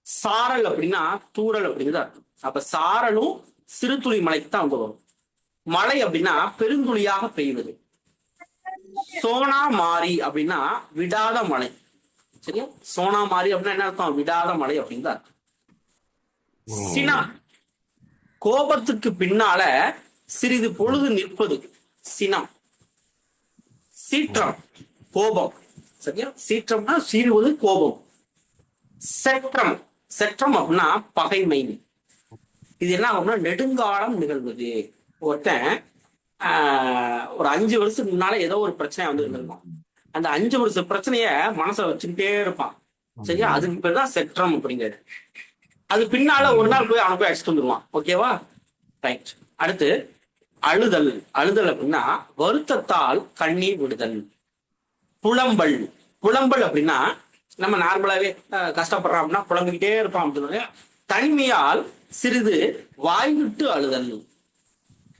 சாரல் அப்படின்னா தூறல் அப்படிங்கிறது அர்த்தம். அப்ப சாரலும் சிறுதுளி மலைக்கு தான் வந்து வரும். மழை அப்படின்னா பெருந்துளியாக பெய்வது. சோனா மாறி அப்படின்னா விடாத மழை. சரியா? சோனா மாறி அப்படின்னா என்ன அர்த்தம்? விடாத மழை அப்படின்னு அர்த்தம். சினம் கோபத்துக்கு பின்னால சிறிது பொழுது நிற்பது சினம். சீற்றம் கோபம். சரியா? சீற்றம்னா சீறுவது கோபம். செற்றம் செற்றம் அப்படின்னா பகைமை. இது என்ன ஆகும்னா நெடுங்காலம் நிகழ்வது. ஒருத்தன் ஒரு 5 வருஷத்துக்கு முன்னால ஏதோ ஒரு பிரச்சனை வந்து இருந்திருக்கும். அந்த 5 வருஷ பிரச்சனைய மனசுல வச்சுக்கிட்டே இருப்பான். சரியா? அதுக்கு பேர் தான் செற்றம் அப்படிங்கிறது. அது பின்னால ஒரு நாள் போய் அவனை போய் அடிச்சுட்டு வந்துருவான். ஓகேவா? ரைட். அடுத்து அழுதல். அழுதல் அப்படின்னா வருத்தத்தால் கண்ணீர் விடுதல். புலம்பல். புலம்பல் அப்படின்னா நம்ம நார்மலாவே கஷ்டப்படுறோம் அப்படின்னா புலம்பிக்கிட்டே இருப்போம் அப்படின்னு. தனிமையால் சிறிது வாய் விட்டு அழுதல்.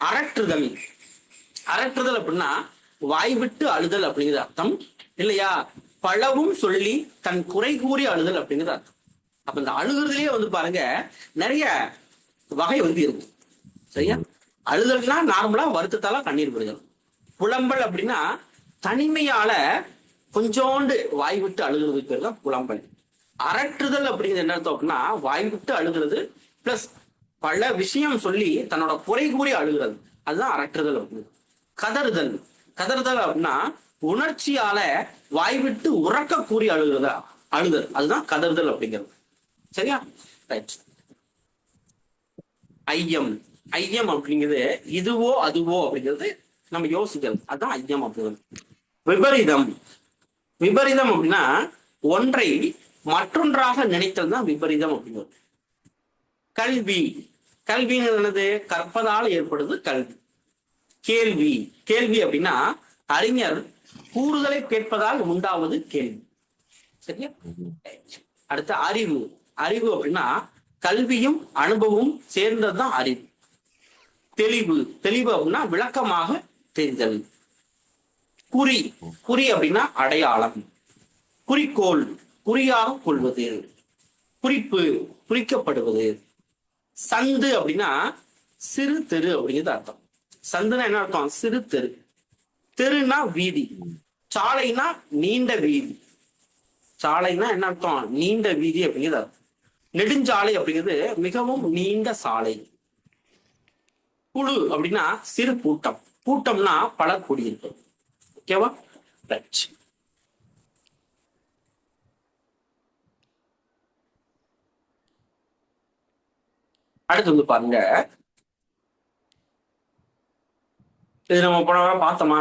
அரற்றுதல். அரற்றுதல் அப்படின்னா வாய் விட்டு அழுதல் அப்படிங்கிறது அர்த்தம் இல்லையா? பலவும் சொல்லி தன் குறை கூறி அழுதல் அப்படிங்கிறது அர்த்தம். அப்ப இந்த அழுகுறதுலயே வந்து பாருங்க நிறைய வகை வந்து இருக்கு. சரியா? அழுதல்னா நார்மலா வருத்தத்தால கண்ணீர் விடுதல். புலம்பல் அப்படின்னா தனிமையால கொஞ்சோண்டு வாய் விட்டு அழுகிறது பேர் தான் புலம்பல். அரற்றுதல் அப்படிங்கிறது என்ன அர்த்தம் அப்படின்னா வாய் விட்டு அழுகிறது பிளஸ் பல விஷயம் சொல்லி தன்னோட குறை கூறி அழுகிறது. அதுதான் அரற்றுதல் அப்படின்னு. கதறுதல். கதறுதல் அப்படின்னா உணர்ச்சியால வாய் விட்டு உறக்க கூறி அழுகிறதா அழுதல். அதுதான் கதறுதல் அப்படிங்கிறது. சரியா? ரைட். ஐயம். ஐயம் அப்படிங்கிறது இதுவோ அதுவோ அப்படிங்கிறது நம்ம யோசிக்கிறது. அதுதான் ஐயம் அப்படிங்கிறது. விபரீதம். விபரீதம் அப்படின்னா ஒன்றை மற்றொன்றாக நினைத்தல் தான் விபரீதம் அப்படிங்கிறது. கல்வி. கல்வின்னு என்னது? கற்பதால் ஏற்படுது கல்வி. கேள்வி. கேள்வி அப்படின்னா அறிஞர் கூறுதலை கேட்பதால் உண்டாவது கேள்வி. சரியா? அடுத்து அறிவு. அறிவு அப்படின்னா கல்வியும் அனுபவமும் சேர்ந்ததுதான் அறிவு. தெளிவு. தெளிவு அப்படின்னா விளக்கமாக தெரிதல். குறி. குறி அப்படின்னா அடையாளம். குறிக்கோள். குறியாக கொள்வது. குறிப்பு. குறிக்கப்படுவது. சந்து அப்படின்னா சிறு தெரு அப்படிங்கிறது அர்த்தம். சந்துனா என்ன அர்த்தம்? சிறு தெரு. தெருனா வீதி. சாலைனா நீண்ட வீதி. சாலைனா என்ன அர்த்தம்? நீண்ட வீதி அப்படிங்கிறது அர்த்தம். நெடுஞ்சாலை அப்படிங்கிறது மிகவும் நீண்ட சாலை. குழு அப்படின்னா சிறு கூட்டம். கூட்டம்னா பல குடியிருப்பு. ஓகேவா? ரைட். அடுத்து வந்து பாருங்க, இது நம்ம போன வாரம் பார்த்தோமா?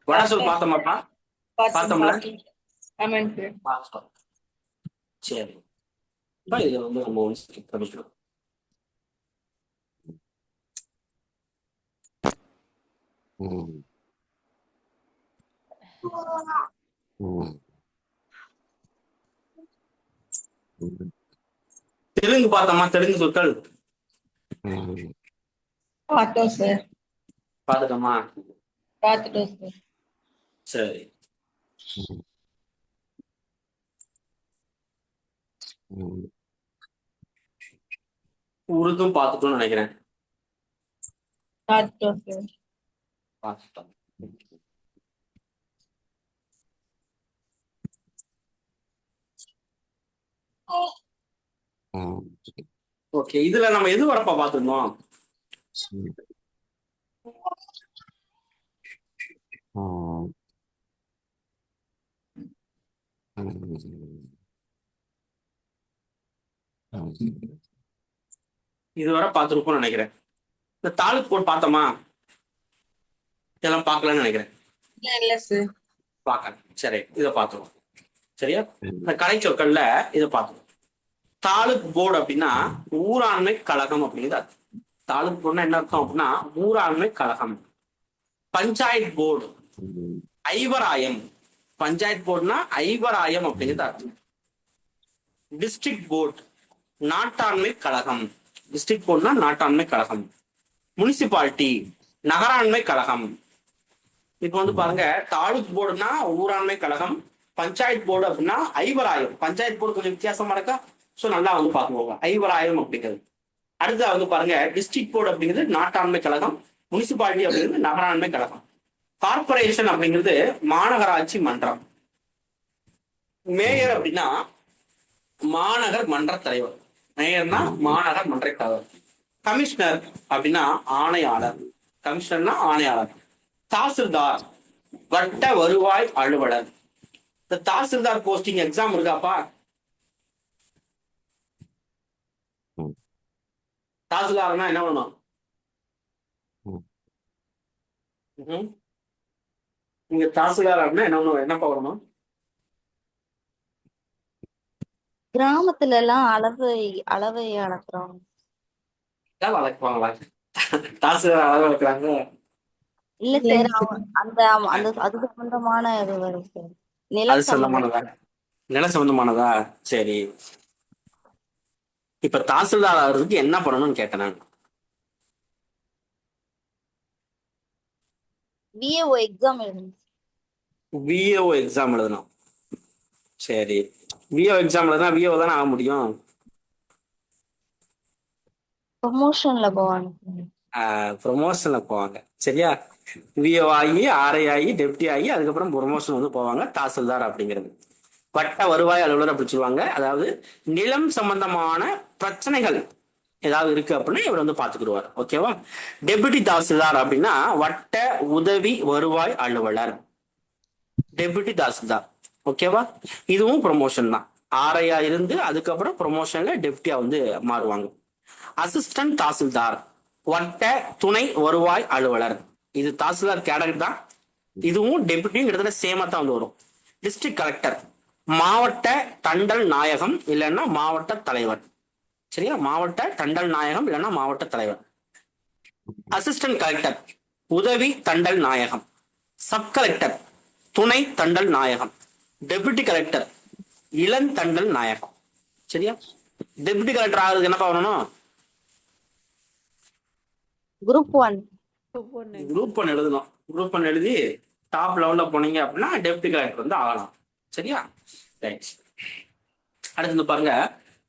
வடசொல் பார்த்தோமாப்பா? பார்த்தோம்ல? பார்த்தோம். சரி. இதை வந்து நம்ம வந்து skip பண்ணிக்கலாம். தெலுங்கு பார்த்தோமா? தெலுங்கு சொற்கள் பார்த்தோம் சார். பார்த்துட்டோமா? பார்த்துட்டோம் சார். சரி. உருதும் பார்த்துட்டோம்னு நினைக்கிறேன். பார்த்துட்டோம் சார். பார்த்துட்டோம். ஓகே, இதுல நம்ம எது வரப்பா பார்த்துருந்தோம்? இதுவரை பார்த்துருப்போம்னு நினைக்கிறேன். இந்த தாலுக்கு போட்டு பார்த்தோமா? இதெல்லாம் பார்க்கலன்னு நினைக்கிறேன். இல்ல சார். பார்க்கல. சரி, இதை பார்த்துருவோம். சரியா? இந்த கலை சொற்கள்ல இதை பார்த்துருவோம். தாலுக் போர்டு அப்படின்னா ஊராண்மை கழகம் அப்படிங்கிறது. தாலுக் போர்டுனா என்ன அர்த்தம் அப்படின்னா ஊராண்மை கழகம். பஞ்சாயத் போர்டு ஐவராயம். பஞ்சாயத் போர்டுனா ஐவராயம் அப்படிங்கிறது அர்த்தம். டிஸ்ட்ரிக்ட் போர்டு நாட்டாண்மை கழகம். டிஸ்ட்ரிக்ட் போர்டுனா நாட்டாண்மை கழகம். முனிசிபாலிட்டி நகராண்மை கழகம். இப்ப வந்து பாருங்க, தாலுக் போர்டுனா ஊராண்மை கழகம், பஞ்சாயத்து போர்டு அப்படின்னா ஐவராயம். பஞ்சாயத்து போர்டு கொஞ்சம் வித்தியாசமா இருக்கா, சோ நல்லா வந்து பாத்துக்கோங்க ஐவராயம் அப்படிங்கிறது. அடுத்தது வந்து பாருங்க, டிஸ்ட்ரிக்ட் போர்டு அப்படிங்கிறது நாட்டாண்மை கழகம், முனிசிபாலிட்டி அப்படிங்கிறது நகராண்மை கழகம், கார்பரேஷன் அப்படிங்கிறது மாநகராட்சி மன்றம், மேயர் அப்படின்னா மாநகர் மன்ற தலைவர், மேயர்னா மாநகர் மன்ற தலைவர், கமிஷனர் அப்படின்னா ஆணையாளர், கமிஷனர்னா ஆணையாளர், தாசில்தார் வட்ட வருவாய் அலுவலர். இந்த தாசில்தார் போஸ்டிங் எக்ஸாம் இருக்காப்பா? தாசில்தார்னா என்ன பண்ணணும்? நீங்க தாசில்தார் அப்படின்னா என்ன பண்ணணும், என்ன பார்க்கணும்? கிராமத்துல எல்லாம் அளவை அளக்குறோம். வளர்க்குவாங்களா? தாசில்தார் அளவு வளர்க்குறாங்க? இல்ல இல்லைங்க சார், சார். அந்த அந்த அதுக்கு சொந்தமான இது வரும் சார். அது நிலம் சம்பந்தமானதா? நில சம்பந்தமானதா? சரி. இப்ப தாசில்தார் ஆகிறதுக்கு என்ன பண்ணணும்னு கேட்டேன் நான். விஏஓ எக்ஸாம் எழுதணும். விஏஓ எக்ஸாம் எழுதணும். சரி, விஏஓ எக்ஸாம் எழுதுனா விஏஓ தானே ஆக முடியும். ப்ரொமோஷன்ல போவாங்க. ப்ரொமோஷன்ல போவாங்க. சரியா, விஏஓ ஆகி ஆர்ஐ ஆகி டெப்டி ஆகி அதுக்கப்புறம் ப்ரொமோஷன் வந்து போவாங்க தாசில்தார் அப்படிங்கிறது. வட்ட வருவாய் அலுவலர் அப்படி சொல்லுவாங்க. அதாவது நிலம் சம்பந்தமான பிரச்சனைகள் ஏதாவது இருக்கு அப்படின்னா இவர் வந்து பாத்துக்கிடுவார். ஓகேவா? டெபுட்டி தாசில்தார் அப்படின்னா வட்ட உதவி வருவாய் அலுவலர், டெபுட்டி தாசில்தார். ஓகேவா? இதுவும் ப்ரொமோஷன் தான். ஆர்ஐயா இருந்து அதுக்கப்புறம் ப்ரொமோஷன்ல டெப்டியா வந்து மாறுவாங்க. அசிஸ்டன்ட் தாசில்தார் வட்ட துணை வருவாய் அலுவலர், இது தாசில்தார் கேடகரி தான். இதுவும் டெபுட்டியும் கிட்டத்தட்ட சேமா தான் வந்து வரும். டிஸ்ட்ரிக்ட் கலெக்டர் மாவட்ட தண்டல் நாயகம் இல்லைன்னா மாவட்ட தலைவர். சரியா, மாவட்ட தண்டல் நாயகம் இல்லைன்னா மாவட்ட தலைவர். அசிஸ்டன்ட் கலெக்டர் உதவி தண்டல் நாயகம், சப் கலெக்டர் துணை தண்டல் நாயகம், டெபுட்டி கலெக்டர் இளந்தண்டல் நாயகம். சரியா, டெபுட்டி கலெக்டர் ஆகுறதுக்கு என்ன பண்ணணும்? குரூப் 1 குரூப் 1 எழுதணும். குரூப் 1 எழுதி டாப் லெவல்ல போனீங்க அப்படின்னா டெபுட்டி கலெக்டர் வந்து ஆகலாம். சரியா, ரைட். அடுத்து பாருங்க,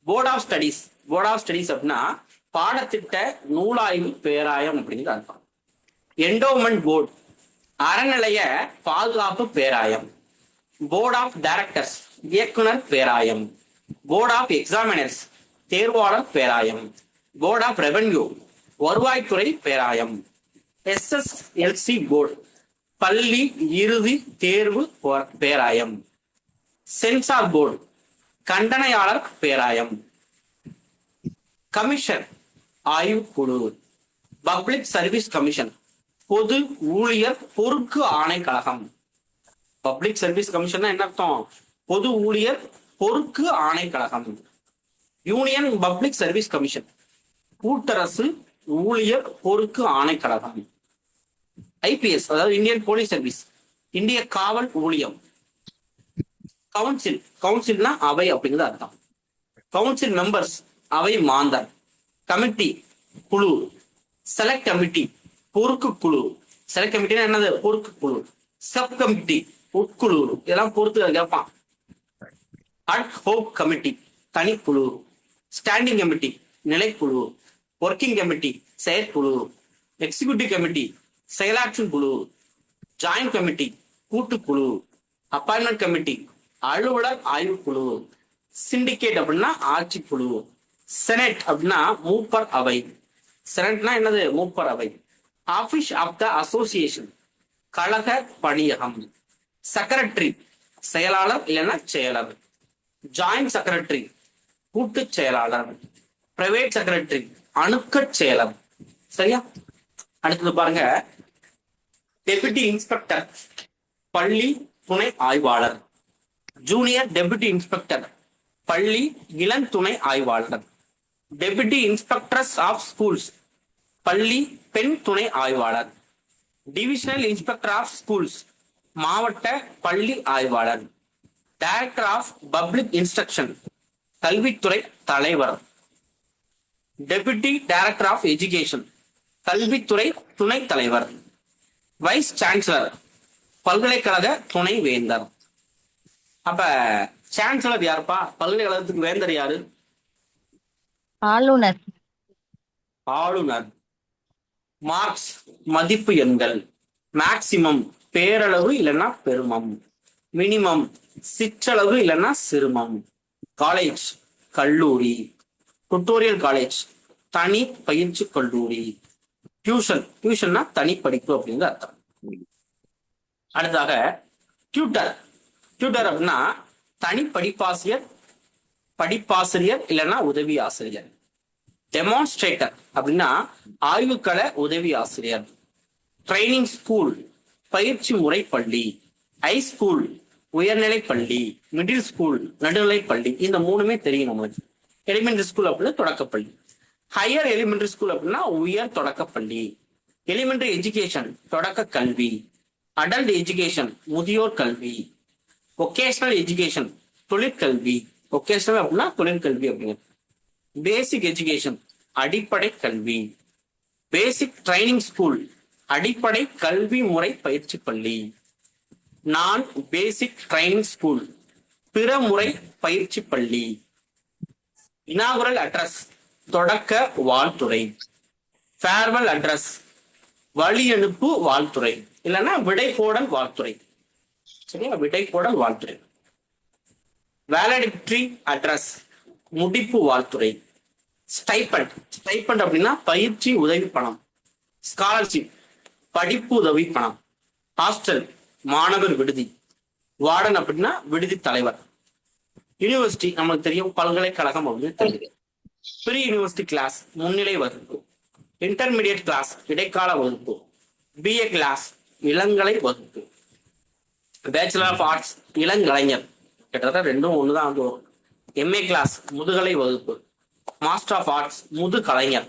board of studies. Board of studies அப்படின்னா பாடத்திட்ட நூலாய்வு பேராயம் அப்படிங்கிறது அர்த்தம். என்டோமெண்ட் போர்டு அறநிலைய பாதுகாப்பு பேராயம், போர்ட் ஆஃப் டைரக்டர்ஸ் இயக்குனர் பேராயம், போர்ட் ஆஃப் எக்ஸாமினர்ஸ் தேர்வாளர் பேராயம், போர்ட் ஆஃப் ரெவென்யூ வருவாய்த்துறை பேராயம், எஸ்எஸ்எல்சி போர்டு பள்ளி இறுதி தேர்வு பேராயம், சென்சார் போர்டு கண்டனையாளர் பேராயம், கமிஷன் ஆய்வுக்குழு, பப்ளிக் சர்வீஸ் கமிஷன் பொது ஊழியர் பொறுப்பு ஆணைக்கழகம். பப்ளிக் சர்வீஸ் கமிஷன் என்ன அர்த்தம்? பொது ஊழியர் பொறுப்பு ஆணைக்கழகம். யூனியன் பப்ளிக் சர்வீஸ் கமிஷன் கூட்டரசு ஊழியர் பொறுப்பு ஆணைக்கழகம். ஐபிஎஸ் அதாவது இந்தியன் போலீஸ் சர்வீஸ், இந்திய காவல் ஊழியம். கவுன்சில், கவுன்சில்னா அவை அப்படிங்கிறது அர்த்தம். கவுன்சில் மெம்பர்ஸ் அவை மாந்தர். கமிட்டி குழு, செலக்ட் கமிட்டி பொறுப்பு குழு. செலக்ட் கமிட்டினா என்னது? பொறுப்பு குழு. சப் கமிட்டி உட்குழு, இதெல்லாம் பொறுத்து கேட்பான். அட் ஹோக் கமிட்டி தனிக்குழு, ஸ்டாண்டிங் கமிட்டி நிலைக்குழு, ஒர்க்கிங் கமிட்டி செயற்குழு, எக்ஸிகியூட்டிவ் கமிட்டி செயலாற்றும் குழு, ஜாயிண்ட் கமிட்டி கூட்டுக்குழு, அப்பாயின்மெண்ட் கமிட்டி அலுவலர் ஆய்வுக்குழு, சிண்டிகேட் அப்படின்னா ஆட்சிக்குழு, செனட் அப்படின்னா மூப்பர் அவை. செனட்னா என்னது? மூப்பர் அவை. ஆபீஸ் ஆஃப் த அசோசியேஷன் கழக பணியகம். செக்ரட்டரி செயலாளர் இல்லைன்னா செயலர். ஜாயிண்ட் செக்ரட்டரி கூட்டு செயலாளர். பிரைவேட் செக்ரட்டரி அணுக்க செயலர். சரியா, அடுத்தது பாருங்க, டெபுட்டி இன்ஸ்பெக்டர் பள்ளி துணை ஆய்வாளர், ஜூனியர் டெபுட்டி இன்ஸ்பெக்டர் பள்ளி இளந்துணை ஆய்வாளர், டெபுட்டி இன்ஸ்பெக்டர்ஸ் ஆஃப் ஸ்கூல்ஸ் பள்ளி பெண் துணை ஆய்வாளர், டிவிஷனல் இன்ஸ்பெக்டர் ஆஃப் ஸ்கூல்ஸ் மாவட்ட பள்ளி ஆய்வாளர், டைரக்டர் ஆஃப் பப்ளிக் இன்ஸ்ட்ரக்ஷன் கல்வித்துறை தலைவர், டெபுட்டி டைரக்டர் ஆஃப் எஜுகேஷன் கல்வித்துறை துணைத் தலைவர். வைஸ் சான்சலர் பல்கலைக்கழக துணை வேந்தர். அப்ப சான்சலர் யாருப்பா? பல்கலைக்கழகத்துக்கு வேந்தர் யாரு? ஆளுநர். ஆளுநர். மார்க்ஸ் மதிப்பு எண்கள். மேக்சிமம் பேரளவு இல்லைன்னா பெருமம். மினிமம் சிற்றளவு இல்லைன்னா சிறுமம். காலேஜ் கல்லூரி. டுட்டோரியல் காலேஜ் தனி பயிற்சி கல்லூரி. டியூஷன்னா தனி படிப்பு அப்படிங்கிற அர்த்தம். அடுத்தாக டியூட்டர். டியூட்டர் அப்படின்னா தனி படிப்பாசிரியர் இல்லைன்னா உதவி ஆசிரியர். டெமான்ஸ்ட்ரேட்டர் அப்படின்னா ஆய்வுக்கள உதவி ஆசிரியர். ட்ரைனிங் ஸ்கூல் பயிற்சி முறை பள்ளி. ஹை ஸ்கூல் உயர்நிலை பள்ளி. மிடில் ஸ்கூல் நடுநிலை பள்ளி. இந்த மூணுமே தெரியும் நம்மளுக்கு. எலிமெண்டரி ஸ்கூல் அப்படின்னா தொடக்கப்பள்ளி. ஹையர் எலிமெண்டரி ஸ்கூல் அப்படின்னா உயர் தொடக்கப்பள்ளி. எலிமெண்டரி எஜுகேஷன் தொடக்க கல்வி. அடல்ட் எஜுகேஷன் முதியோர் கல்வி. வொகேஷனல் எஜுகேஷன் தொழிற்கல்வி. வொகேஷனல் அப்படின்னா தொழிற்கல்வி அப்படிங்கிறது. பேசிக் எஜுகேஷன் அடிப்படை கல்வி. பேசிக் ட்ரைனிங் ஸ்கூல் அடிப்படை கல்வி முறை பயிற்சி பள்ளி. நான் பேசிக் ட்ரைனிங் ஸ்கூல் பிற முறை பயிற்சி பள்ளி. இனாகுரல் அட்ரஸ் தொடக்க வாழ்த்துறை. ஃபேர்வெல் அட்ரஸ் வழி அனுப்பு வாழ்த்துறை இல்லைன்னா விடைகோடல் வாழ்த்துறை. சரியா? விடைகோடல் வாழ்த்துறை. வேலடிக்டரி அட்ரஸ் முடிப்பு வாழ்த்துறை. ஸ்டைபண்ட் அப்படின்னா பயிற்சி உதவி பணம். ஸ்காலர்ஷிப் படிப்பு உதவி பணம். ஹாஸ்டல் மாணவர் விடுதி. வார்டன் அப்படின்னா விடுதி தலைவர். யூனிவர்சிட்டி நமக்கு தெரியும், பல்கலைக்கழகம் அப்படின்னு தெரியும். ப்ரீ யூனிவர்சிட்டி கிளாஸ் முன்னிலை வகுப்பு. இன்டர்மீடியட் கிளாஸ் இடைக்கால வகுப்பு. பிஏ கிளாஸ் இளங்கலை வகுப்பு. பேச்சுலர் ஆஃப் ஆர்ட்ஸ் இளங்கலைஞர். கிட்டத்தட்ட ரெண்டும் ஒண்ணுதான் வந்து வரும். எம்ஏ கிளாஸ் முதுகலை வகுப்பு. மாஸ்டர் ஆஃப் ஆர்ட்ஸ் முதுகலைஞர்.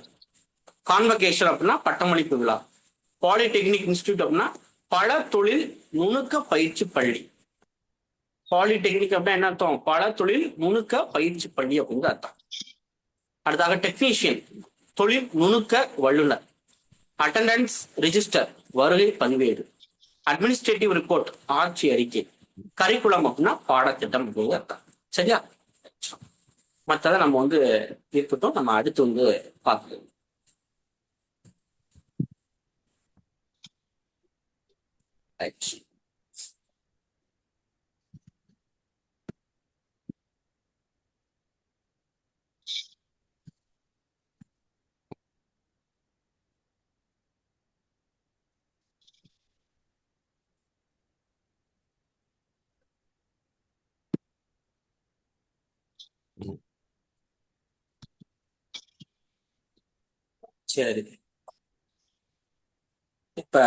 கான்வகேஷன் அப்படின்னா பட்டமளிப்பு விழா. பாலிடெக்னிக் இன்ஸ்டிடியூட் அப்படின்னா பல தொழில் நுணுக்க பயிற்சி பள்ளி. பாலிடெக்னிக் அப்படின்னா என்ன அர்த்தம்? பல தொழில் நுணுக்க பயிற்சி பள்ளி அப்படிங்கிற அர்த்தம். அடுத்தாக டெக்னீஷியன் தொழில் நுணுக்க வல்லுநர். அட்டண்டன்ஸ் ரிஜிஸ்டர் வருகை பதிவேடு. அட்மினிஸ்ட்ரேட்டிவ் ரிப்போர்ட் ஆட்சி அறிக்கை. கரிக்குலம் அப்படின்னா பாடத்திட்டம் அப்படிங்கிற அர்த்தம். சரியா? மற்றதை நம்ம வந்து இருக்கட்டும், நம்ம அடுத்து வந்து பார்க்கலாம். சரி, இப்ப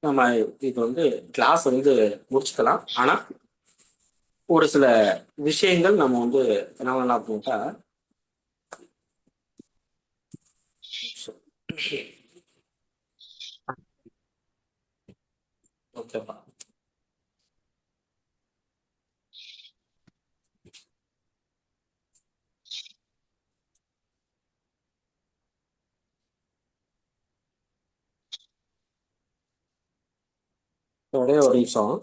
நம்ம இது வந்து கிளாஸ் வந்து முடிச்சுக்கலாம். ஆனா ஒரு சில விஷயங்கள் நம்ம வந்து என்ன போட்டா ஓகேப்பா. ஒரே ஒரு நிமிஷம்.